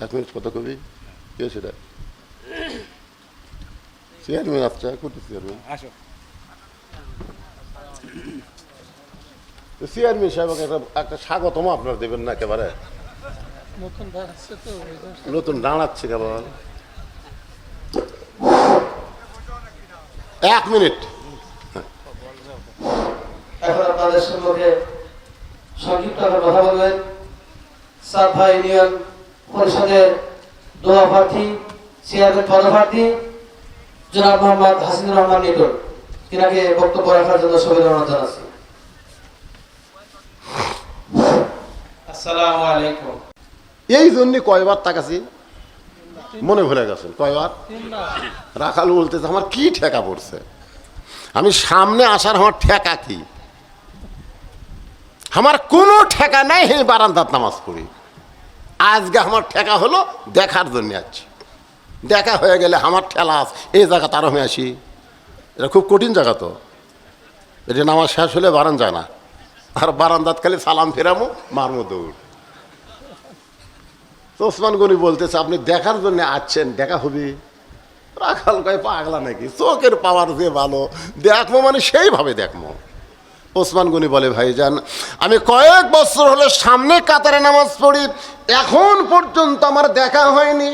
1 মিনিট কথা কবি, কে সেটা? চেয়ারম্যান। আচ্ছা, কোথায় চেয়ারম্যান? আসো। চেয়ারম্যান সাহেব একটা স্বাগতম আপনারা দেবেন না? একেবারে নতুন দাঁড়াচ্ছে কেবল। 1 মিনিট। এখন আপনাদের সম্মুখে সংক্ষিপ্ত কথা বলবেন সারফা ইউনিয়ন পরিষদের দোয়া প্রার্থী, চেয়ারম্যান পদপ্রার্থী জনাব মোহাম্মদ হাসিনুর রহমান নিটন। তিনাকে বক্তব্য রাখার জন্য সবাইকে অনুরোধ জানাচ্ছি। আসসালামু আলাইকুম। এই জন্য কয়বার তাকাছি, মনে ভুলে গেছেন কয়বার? রাখাল বলতেছে আমার কি ঠেকা পড়ছে, আমি সামনে আসার আমার ঠেকা কি? আমার কোনো ঠেকা নাই, হে বারান্দাত নামাজ পড়ি। আজকে আমার ঠেকা হলো দেখার জন্য আছি, দেখা হয়ে গেলে আমার ঠেলা আছে এই জায়গা তার আমি আসি। এটা খুব কঠিন জায়গা তো, এটা নামাজ শেষ হলে বারান যায় না, আর বারান্দাত খালি সালাম ফেরামো, মারমো দৌড়। তো ওসমান গনি বলতেছে আপনি দেখার জন্য আসছেন, দেখা হবে? রাখাল কয় পাগলা নাকি, চোখের পাওয়ার যে ভালো, দেখবো মানে সেইভাবে দেখবো। ওসমান গনি বলে ভাইজান আমি কয়েক বছর হলে সামনে কাতারে নামাজ পড়ি, এখন পর্যন্ত আমার দেখা হয়নি।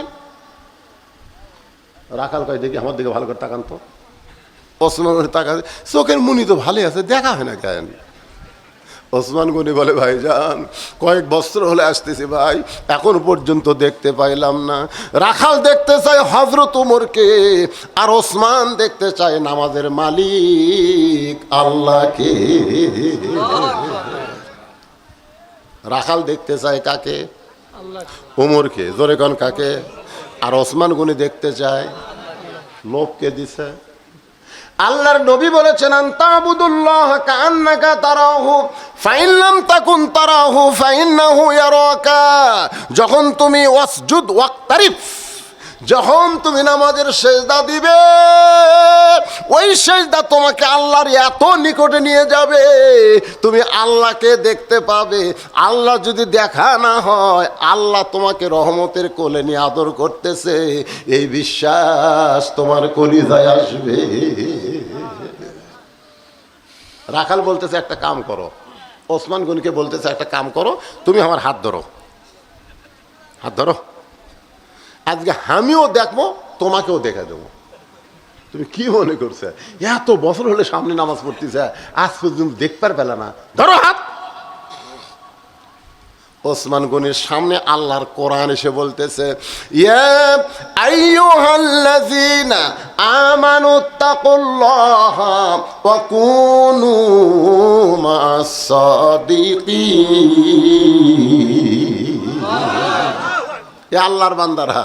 রাখাল কয় দেখি আমার দিকে ভালো করে তাকান তো। ওসমান গনি তাকা, চোখের মুনি তো ভালোই আছে, দেখা হয় না কেন? ওসমান গনি বলে ভাইজান কয়েক বছর হলে আসতেছি ভাই, এখন পর্যন্ত দেখতে পাইলাম না। রাখাল দেখতে চায় হযরত ওমরকে, আর ওসমান দেখতে চায় নামাজের মালিক আল্লাহকে। রাখাল দেখতে চায় কাকে? ওমরকে। জোরে কোন কাকে? আর ওসমান গনি দেখতে চায় লোককে দিছে। আল্লাহর নবী বলেছেন আনতাবুদুল্লাহ কাআন্নাকা তারাহু ফাইন লাম তাকুন তারাহু ফাইন্নাহু ইয়ারাকা। যখন তুমি ওয়াসজুদ ওয়াক্তারিফ, যখন তুমি নামাজের সেজদা দিবে, ওই সেজদা তোমাকে আল্লাহর এত নিকটে নিয়ে যাবে, তুমি আল্লাহকে দেখতে পাবে। আল্লাহ যদি দেখা না হয়, আল্লাহ তোমাকে রহমতের কোলে নিয়ে আদর করতেছে, এই বিশ্বাস তোমার কলিজায় আসবে। রাখাল বলতেছে একটা কাম করো, ওসমান গনিকে বলতেছে একটা কাম করো, তুমি আমার হাত ধরো, হাত ধরো, আজকে আমিও দেখবো তোমাকেও দেখা দেবো। তুমি কি মনে করছে এত বছর হলে সামনে নামাজ পড়তেছে, আজ পর্যন্ত দেখবার পেলা না, ধরো হাত। ওসমান গনির সামনে আল্লাহর কোরআন এসে বলতেছে ইয়া আইয়ুহাল্লাযীনা আমানুত্তাকুল্লাহা ওয়া কুনু মা'আস সাদিকিন। এ আল্লাহর বান্দারা,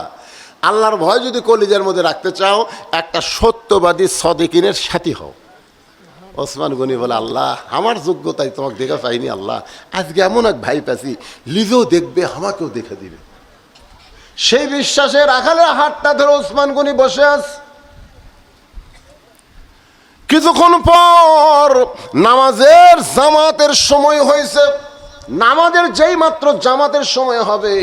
আল্লাহর ভয় যদি কলিজার মধ্যে রাখতে চাও, একটা সত্যবাদী সাদিকিনের সাথী হও। ওসমান গনি বলে আল্লাহ আমার যোগ্যতায় তোমাকে দেখা পাইনি, আল্লাহ আজকে এমন এক ভাই পাচ্ছি লিজেও দেখবে আমাকেও দেখে দিবে। সেই বিশ্বাসে রাখালের হাতটা ধরে ওসমান গনি বসে আছে। কিছুক্ষণ পর নামাজের জামাতের সময় হয়েছে। নামাজের যেই মাত্র জামাতের সময় হবে,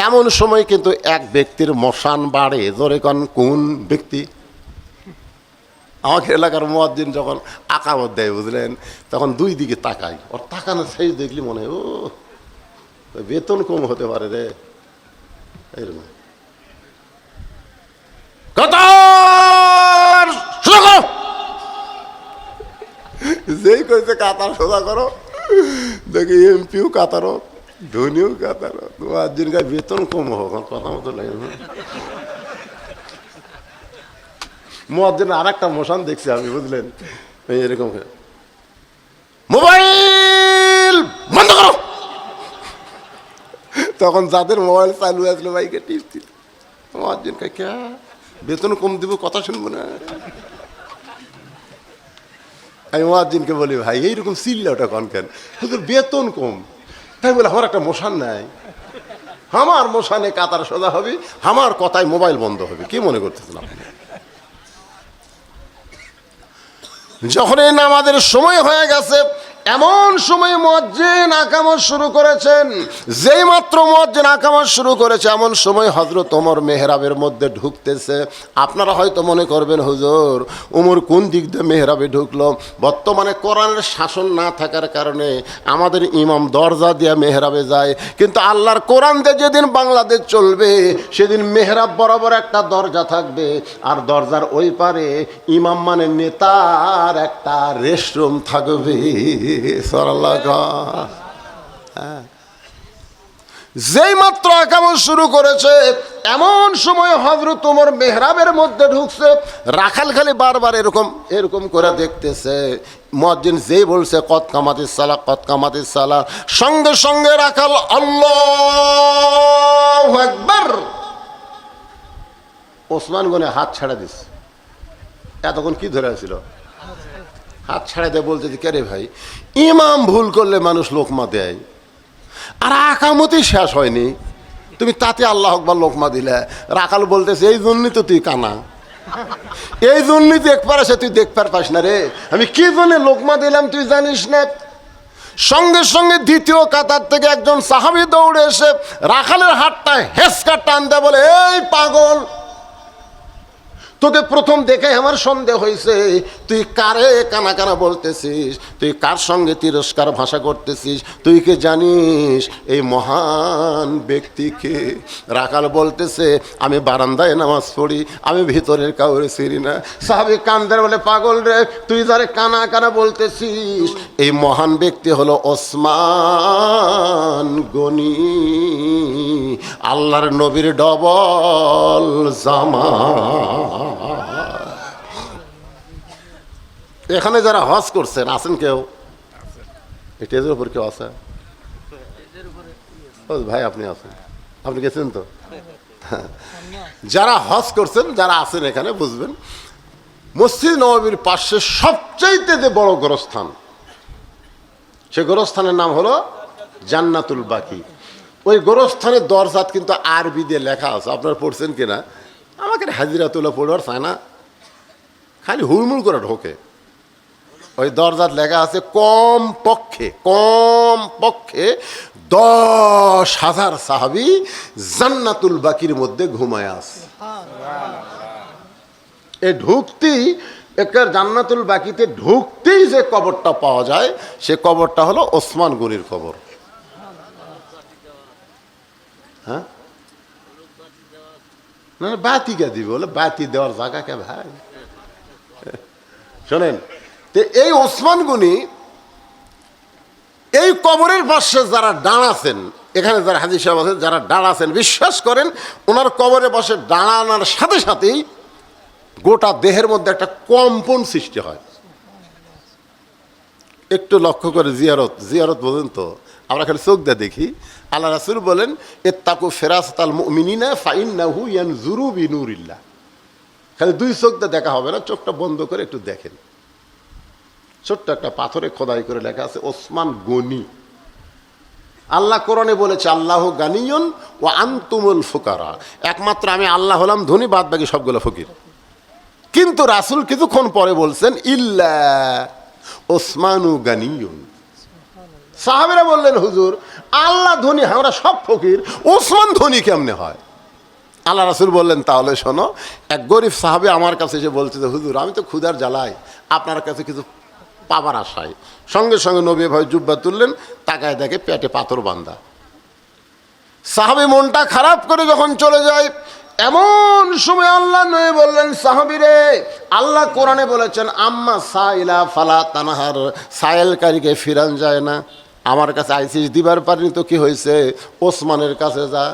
এমন সময় কিন্তু এক ব্যক্তির মশান বাড়ে। জোরে কোন কোন ব্যক্তি? আমাকে এলাকার মুয়াজ্জিন যখন আকামত দেয় বুঝলেন, তখন দুই দিকে তাকাই, ওর তাকানো সেই দেখলি মনে হয় ও বেতন কম হতে পারে রে, এরকম কাতার সোজা করো, যেই কইছে কাতার সোজা করো, দেখি এমপিও কাতারো, ধনীও কাতারো, মুয়াজ্জিন গায়ে বেতন কম হোক, কথা মতো লাগে। মুয়াজ্জিন আর একটা মোশন দেখছি আমি বুঝলেন, এরকম মোবাইল বন্ধ করো। তখন যাদের মোবাইল চালু আসলো বাইকে টিপছি, মুয়াজ্জিন কে কে বেতন কম দিব, কথা শুনবো না। আমি মুয়াজ্জিনকে বলি ভাই এইরকম চিল্লা ওটা কন কেন, তোদের বেতন কম? তাই বলে আমার একটা মোশান নাই, আমার মোশানে কাতার সোজা হবে, আমার কথায় মোবাইল বন্ধ হবে। কি মনে করতেছেন আপনি? যখন এই নামাজের সময় হয়ে গেছে, এমন সময় মুয়াজ্জিন আকামত শুরু করেছেন। যেই মাত্র মুয়াজ্জিন আকামত শুরু করেছে, এমন সময় হযরত ওমর মেহরাবের মধ্যে ঢুকতেছে। আপনারা হয়তো মনে করবেন হুজুর ওমর কোন দিক দিয়ে মেহরাবে ঢুকলো? বর্তমানে কোরআনের শাসন না থাকার কারণে আমাদের ইমাম দরজা দিয়ে মেহরাবে যায়, কিন্তু আল্লাহর কোরআন দিয়ে যেদিন বাংলাদেশ চলবে, সেদিন মেহরাব বরাবর একটা দরজা থাকবে, আর দরজার ওই পারে ইমাম মানে নেতার একটা রেস্টরুম থাকবে। যেই মাত্র আকামত শুরু করেছে, এমন সময় হযরত ওমর মেহরাবের মধ্যে ঢুকছে। রাখাল খালি বারবার এরকম এরকম করে দেখতেছে। মুয়াজ্জিন যেই বলছে কদ কামাতিস সালাহ, কদ কামাতিস সালাহ, সঙ্গে সঙ্গে রাখাল আল্লাহু আকবার। ওসমান গনি হাত ছাড়া দিছে। এতক্ষণ কি ধরে ছিল? হাত ছাড়া দিয়ে বলতে যে কে রে ভাই, ইমাম ভুল করলে মানুষ লোকমা দেয়, আর আকামতি শেষ হয়নি, তুমি তাতে আল্লাহ আকবার লোকমা দিলে। রাখাল বলতেছে এই জন্যই তো তুই কানা, এই জন্যই তুই একবার আসে তুই দেখবার পাস না রে, আমি কি জন্য লোকমা দিলাম তুই জানিস না? সঙ্গে সঙ্গে দ্বিতীয় কাতার থেকে একজন সাহাবী দৌড়ে এসে রাখালের হাতটা হেসকা টান দেয়, বলে এই পাগল, তোকে প্রথম দেখে আমার সন্দেহ হয়েছে, তুই কারে কানা কানা বলতেছিস, তুই কার সঙ্গে তিরস্কার ভাষা করতেছিস, তুই কি জানিস এই মহান ব্যক্তিকে? রাখাল বলতেছে, আমি বারান্দায় নামাজ পড়ি, আমি ভিতরের কাউরে চিনি না। সাহাবী কান্দের বলে, পাগল রে, তুই যারে কানা কানা বলতেছিস, এই মহান ব্যক্তি হলো ওসমান গনি, আল্লাহর নবীর ডবল জামা। এখানে যারা হজ করছেন আছেন কেউ? স্টেজের উপর কেউ আছে? ভাই আপনি আছেন, আপনি গেছেন তো? যারা হজ করছেন, যারা আছেন এখানে বুঝবেন, মসজিদ নববীর পাশে সবচাইতে যে বড় গোরস্থান, সে গোরস্থানের নাম হলো জান্নাতুল বাকি। ওই গোরস্থানের দরজাত কিন্তু আরবি দিয়ে লেখা আছে, আপনারা পড়ছেন কিনা? আমাকে হাজিরাতুল্লাহ পড়বার চায় না, খালি হুড়মুড় করে ঢোকে। ওই দরজাত লেখা আছে কম পক্ষে 10,000 সাহাবী জান্নাতুল বাকির মধ্যে ঘুমায় আছে। এই ঢুকতেই একের জান্নাতুল বাকিতে ঢুকতেই যে কবরটা পাওয়া যায়, সে কবরটা হলো ওসমান গনির কবর। হ্যাঁ, না বাতি কে দিবে? বলে বাতি দেওয়ার জায়গা কে ভাই? শোনেন, তো এই ওসমান গনি এই কবরের পাশে যারা দাঁড়াছেন, এখানে যারা হাজী সাহেব আছেন, যারা দাঁড়াছেন, বিশ্বাস করেন ওনার কবরের পাশে দাঁড়ানোর সাথে সাথেই গোটা দেহের মধ্যে একটা কম্পন সৃষ্টি হয়। একটু লক্ষ্য করে জিয়ারত বোঝেন তো? আমরা খালি চোখ দিয়ে দেখি। আল্লাহ রাসূল বলেন, ইত্তাকু ফিরাসাতাল মুমিনিনা ফাইন্নাহু ইয়ানজুরু বিনুরিল্লাহ। খালি দুই চোখ দিয়ে দেখা হবে না, চোখটা বন্ধ করে একটু দেখেন। ছোট্ট একটা পাথরে খোদাই করে লেখা আছে ওসমান গনি। আল্লাহ কোরআনে বলেছে, আল্লাহু গানিয়ুন ওয়া আনতুমুল ফুকারা, একমাত্র আমি আল্লাহ হলাম ধনী, বাদ বাকি সবগুলো ফকির। কিন্তু রাসূল কিছুক্ষণ পরে বলছেন, ইল্লা ওসমানু গানিয়ুন। সাহাবীরা বললেন, হুজুর আল্লাহ ধনী, আমরা সব ফকির, ওসমান ধনী কেমনে হয়? আল্লাহ রাসূল বললেন, তাহলে শোনো, এক গরিব সাহাবী আমার কাছে এসে বলছে যে হুজুর আমি তো ক্ষুধার জ্বালায় আপনার কাছে কিছু পাবার আশায়। সঙ্গে সঙ্গে নবী ভাই জুব্বা তুললেন, তাকায় দেখে পেটে পাথর বাঁধা। সাহাবী মনটা খারাপ করে যখন চলে যায়, এমন সময় আল্লাহ নবী বললেন, সাহাবী রে, আল্লাহ কোরআনে বলেছেন, আম্মা সাইলা ফালা তানহার, সায়েলকারীকে ফিরান যায় না। আমার কাছে আইসিস দিবার পারিনি তো কি হয়েছে, ওসমানের কাছে যা।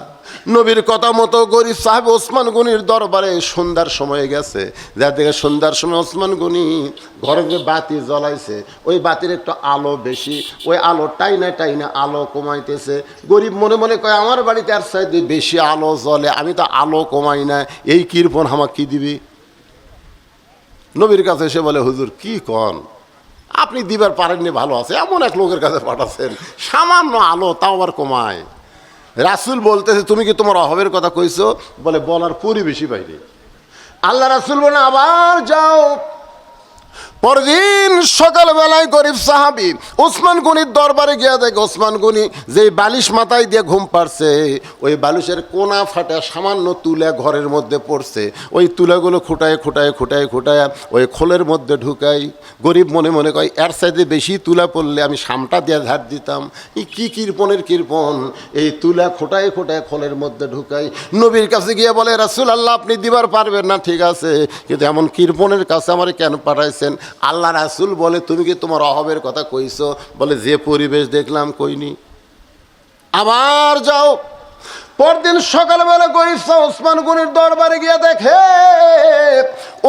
নবীর কথা মতো গরিব সাহেব ওসমান গনির দরবারে সন্ধ্যার সময় গেছে, যা দেখে সন্ধ্যার সময় ওসমান গনি ঘরে যে বাতি জ্বলাইছে, ওই বাতির একটু আলো বেশি, ওই আলো টাইনা আলো কমাইতেছে। গরিব মনে মনে কয়, আমার বাড়িতে আর চাইতে বেশি আলো জ্বলে, আমি তো আলো কমাই না, এই কৃপণ আমাকে কি দিবি? নবীর কাছে এসে বলে, হুজুর কি কন, আপনি দিবার পারেননি, ভালো আছে, এমন এক লোকের কাছে পাঠাচ্ছেন, সামান্য আলো তাও আবার কমায়। রাসূল বলতেছে, তুমি কি তোমার অভাবের কথা কইছো? বলে, বলার পরিবেশই বাইরে। আল্লাহ রাসূল বলে, আবার যাও। পরদিন সকালবেলায় গরিব সাহাবী ওসমান গনির দরবারে গিয়া দেখে ওসমান গনি যে বালিশ মাথায় দিয়ে ঘুম পাড়ছে, ওই বালিশের কোনা ফাটা সামান্য তুলা ঘরের মধ্যে পড়ছে। ওই তুলাগুলো খুঁটায় ওই খোলের মধ্যে ঢুকাই। গরিব মনে মনে কয়, এর সাইডে বেশি তুলা পড়লে আমি সামটা দিয়ে ধার দিতাম। এই কী কৃপণের কৃপণ, এই তুলা খোটায় খোলের মধ্যে ঢুকাই। নবীর কাছে গিয়ে বলে, রাসূল আল্লাহ আপনি দিবার পারবেন না, ঠিক আছে, কিন্তু এমন কৃপণের কাছে আমার কেন পাঠাইছেন? আল্লাহ রাসূল বলে, তুমি কি তোমার অভাবের কথা কইছো? বলে, যে পরিবেশ দেখলাম কইনি। আবার যাও। পরদিন সকালবেলা গরিব ওসমান গনির দরবারে গিয়ে দেখে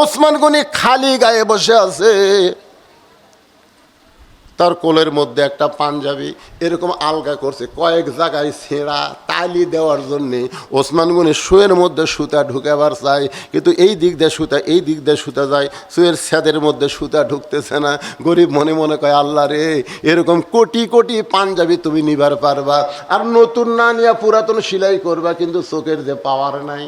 ওসমান গনি খালি গায়ে বসে আছে। তার কোলের মধ্যে একটা পাঞ্জাবি এরকম আলগা করছে, কয়েক জায়গায় ছেঁড়া, তালি দেওয়ার জন্যে ওসমান গনি শুয়ের মধ্যে সুতা ঢুকাবার চাই, কিন্তু এই দিক দিয়ে সুতা এই দিক দিয়ে সুতা যায়, শুয়ের ছাদের মধ্যে সুতা ঢুকতেছে না। গরিব মনে মনে কয়, আল্লাহ রে, এরকম কোটি কোটি পাঞ্জাবি তুমি নিবার পারবা, আর নতুন না নিয়ে পুরাতন সেলাই করবা, কিন্তু চোখের যে পাওয়ার নাই।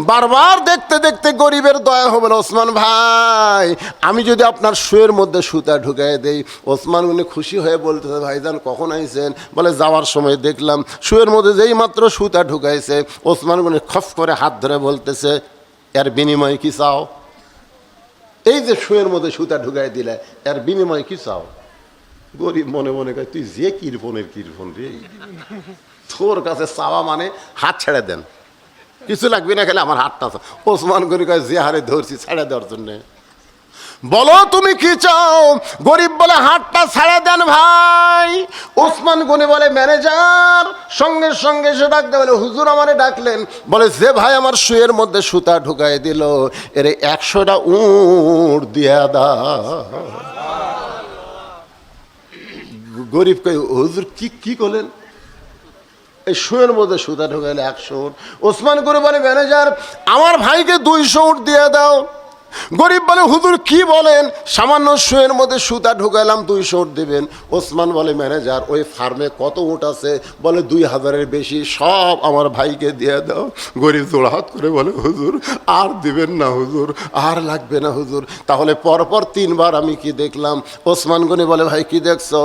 বারবার দেখতে দেখতে গরিবের দয়া হবে না। ওসমান ভাই, আমি যদি আপনার শুয়ের মধ্যে সুতা ঢুকাই দেই। ওসমান উনি খুশি হয়ে বলতেছে, ভাইজান কখন আইছেন? বলে যাওয়ার সময় দেখলাম। শুয়ের মধ্যে যেই মাত্র সুতা ঢুকাইছে, ওসমান উনি খফ করে হাত ধরে বলতেছে, এর বিনিময়ে কি চাও? এই যে শুয়ের মধ্যে সুতা ঢুকাই দিলে, এর বিনিময়ে কি চাও? গরিব মনে মনে কয়, তুই যে কিরফনের কিরফন রে, তোর কাছে চাওয়া মানে হাত ছেড়ে দেন, কিছু লাগবে না, খেলে আমার হাতটা। ওসমান গনি কয়, যে হারে ধরছি ছেড়ে দেওয়ার জন্যে। বলো তুমি কি চাও? গরিব বলে, হাতটা ছেড়ে দেন ভাই। ওসমান গনি বলে, ম্যানেজার। সঙ্গে সঙ্গে সে ডাকতে বলে, হুজুর আমারে ডাকলেন? বলে, যে ভাই আমার শুয়ের মধ্যে সুতা ঢুকাই দিল, এর 100টা উট দিয়া দাও। গরিব কই, হুজুর কি করলেন? এই শুয়ের মধ্যে সুতা ঢুকাইলে 100 উট। ওসমান করে বলে, ম্যানেজার আমার ভাইকে 200 উট দিয়ে দাও। গরিব বলে, হুজুর কি বলেন? সামান্য শুয়ের মধ্যে সুতা ঢুকাইলাম, 200 উট দেবেন। ওসমান বলে, ম্যানেজার ওই ফার্মে কত উট আছে? বলে 2000-এর বেশি, সব আমার ভাইকে দিয়ে দাও। গরিব জোড়হাত করে বলে, হুজুর আর দিবেন না হুজুর, আর লাগবে না হুজুর। তাহলে পরপর 3 বার আমি কি দেখলাম? ওসমান গনি বলে, ভাই কি দেখছো?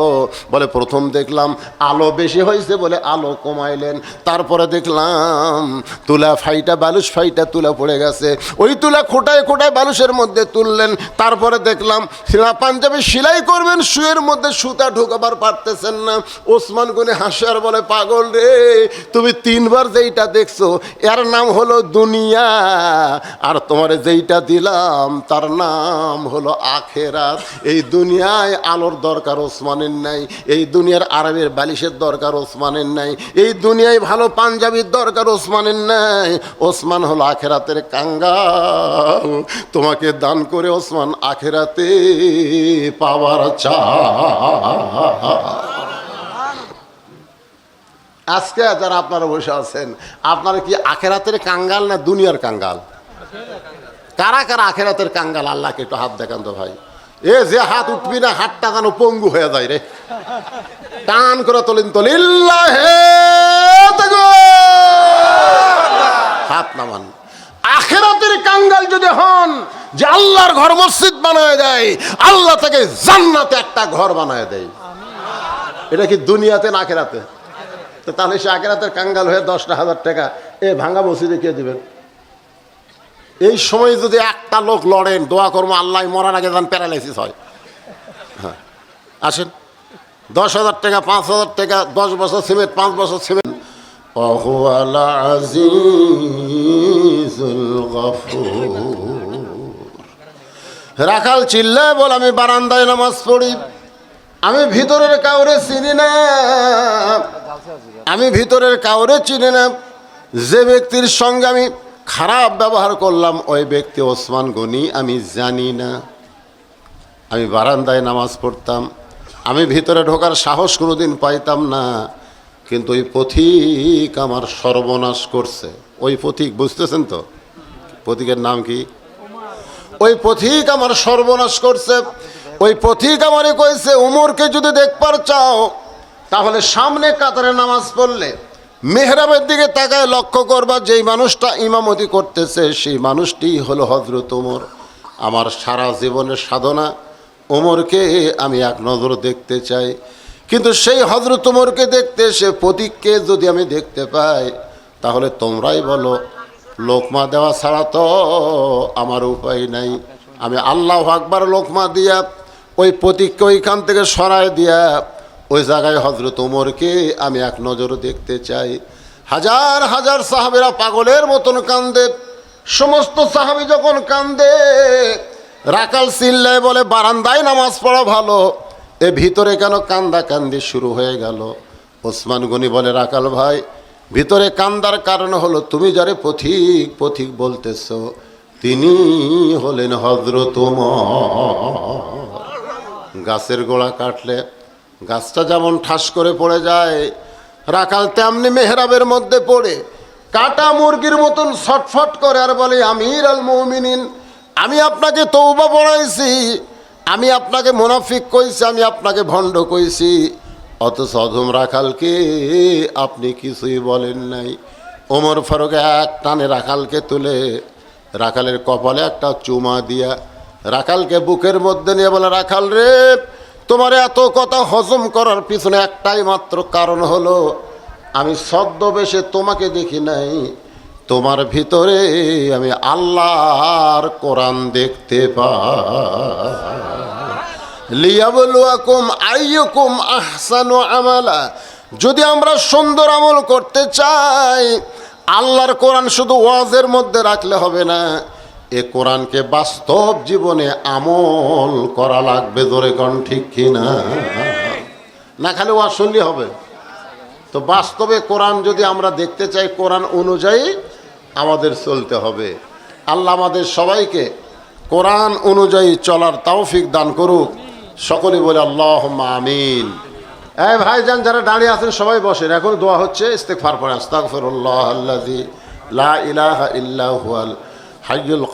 বলে, প্রথম দেখলাম আলো বেশি হয়েছে বলে আলো কমাইলেন। তারপরে দেখলাম তুলা ফাইটা, বালুশ ফাইটা তুলা পড়ে গেছে, ওই তুলা খোটায় খোটায় বালুশের মধ্যে তুললেন। তারপরে দেখলাম পাঞ্জাবি সেলাই করবেন, শুয়ের মধ্যে সুতা ঢোকাবার পারতেছেন না। ওসমান গনি হাসে আর বলে, পাগল রে, তুমি 3 বার যেইটা দেখছো এর নাম হলো দুনিয়া, আর তোমার যেইটা দিলাম তার নাম হলো আখেরাত। এই দুনিয়ায় আলোর দরকার ওসমানের নাই, এই দুনিয়ার আরামের বালিশের দরকার ওসমানের নাই, এই দুনিয়ায় ভালো পাঞ্জাবির দরকার ওসমানের নাই। ওসমান হলো আখেরাতের কাঙ্গাল। তোমাকে দান করে ওসমান আখেরাতে পাওয়ার আজকে যারা আপনারা বসে আছেন, আপনারা কি আখেরাতের কাঙ্গাল না দুনিয়ার কাঙ্গাল? কারা কারা আখেরাতের কাঙ্গাল? আল্লাহকে একটু হাত দেখান তো ভাই। এ যে হাত উঠবি না, হাতটা যেন পঙ্গু হয়ে যায় রে। টান করে তোলেন তো, লিল্লাহে হাত নামান। আখেরাতের কাঙ্গাল যদি হন, যে আল্লাহর ঘর মসজিদ বানায় দেয়, আল্লাহ তাকে জান্নাতে একটা ঘর বানায় দেয়। এটা কি দুনিয়াতে না আখেরাতে? তো তাহলে সে আখেরাতের কাঙ্গাল হয়ে 10,000 টাকা এ ভাঙ্গা মসজিদে কে দিবেন? এই সময় যদি একটা লোক লড়েন, দোয়া করবো আল্লাহ মরার আগে যেন প্যারালাইসিস হয়। হ্যাঁ, আসেন 10,000 টাকা, 5,000 টাকা, 10 বছর সিমেন্ট, 5 বছর সিমেন্ট। রাখাল চিল্লায় বল, আমি বারান্দায় নামাজ পড়ি, আমি ভিতরের কাউরে চিনি না, আমি ভিতরের কাউরে চিনি না। যে ব্যক্তির সঙ্গে আমি খারাপ ব্যবহার করলাম ওই ব্যক্তি ওসমান গনি আমি জানি না। আমি বারান্দায় নামাজ পড়তাম, আমি ভিতরে ঢোকার সাহস কোনোদিন পাইতাম না, কিন্তু ওই পথিক আমার সর্বনাশ করছে। ওই পথিক বুঝতেছেন তো? পথিকের নাম কি? ওই পথিক আমার সর্বনাশ করছে। ওই পথিক আমারে কইছে, উমরকে যদি দেখবার চাও তাহলে সামনে কাতারে নামাজ পড়লে মেহরাবের দিকে তাকায় লক্ষ্য করবা, যেই মানুষটা ইমামতি করতেছে সেই মানুষটি হলো হযরত ওমর। আমার সারা জীবনের সাধনা ওমরকে আমি এক নজর দেখতে চাই, কিন্তু সেই হযরত ওমরকে দেখতে সে পথিককে যদি আমি দেখতে পাই, তাহলে তোমরাই বলো লোকমা দেওয়া ছাড়া তো আমার উপায় নাই। আমি আল্লাহু আকবার লোকমা দিয়া ওই পথিককে ওইখান থেকে সরায় দিয়া ওই জায়গায় হযরত ওমরকে আমি এক নজর দেখতে চাই। হাজার হাজার সাহাবীরা পাগলের মতন কান্দে। সমস্ত সাহাবী যখন কান্দে, রাকাল চিল্লায় বলে, বারান্দায় নামাজ পড়া ভালো, এ ভিতরে কেন কান্দা কান্দি শুরু হয়ে গেল? ওসমান গনি বলে, রাকাল ভাই, ভিতরে কান্দার কারণ হলো তুমি যারে পথিক পথিক বলতেছ তিনি হলেন হযরত ওমর। গাছের গোড়া কাটলে গাছটা যেমন ঠাস করে পড়ে যায়, রাখাল তেমনি মেহরাবের মধ্যে পড়ে কাটা মুরগির মতন ছটফট করে আর বলে, আমির আল মুমিনিন, আমি আপনাকে তওবা পড়াইছি, আমি আপনাকে মুনাফিক কইছি, আমি আপনাকে ভণ্ড কইছি, অথচ অধম রাখালকে আপনি কিছুই বলেন নাই। ওমর ফারুক এক টানে রাখালকে তুলে রাখালের কপালে একটা চুমা দিয়া রাখালকে বুকের মধ্যে নিয়ে বলে, রাখাল রে, তোমার এত কথা হজম করার পিছনে একটাই মাত্র কারণ হলো আমি ছদ্মবেশে তোমাকে দেখি নাই, তোমার ভিতরে আমি আল্লাহর কোরআন দেখতে পাই। লিয়াবলুয়াকুম আইয়ুকুম আহসানু আমালা। যদি আমরা সুন্দর আমল করতে চাই, আল্লাহর কোরআন শুধু ওয়াজের মধ্যে রাখলে হবে না, এ কোরআনকে বাস্তব জীবনে আমল করা লাগবে। জোরে কোন ঠিক কিনা? না খালি ওয়াজ শুনলে হবে? তো বাস্তবে কোরআন যদি আমরা দেখতে চাই, কোরআন অনুযায়ী আমাদের চলতে হবে। আল্লাহ আমাদের সবাইকে কোরআন অনুযায়ী চলার তৌফিক দান করুক। সকলে বলে আল্লাহুম্মা আমিন। এই ভাইজান যারা দাঁড়িয়ে আছেন সবাই বসেন, এখন দোয়া হচ্ছে, ইস্তিগফার পড়েন। আস্তাগফিরুল্লাহ আল্লাযী লা ইলাহা ইল্লা হুয়াল হাইয়ুল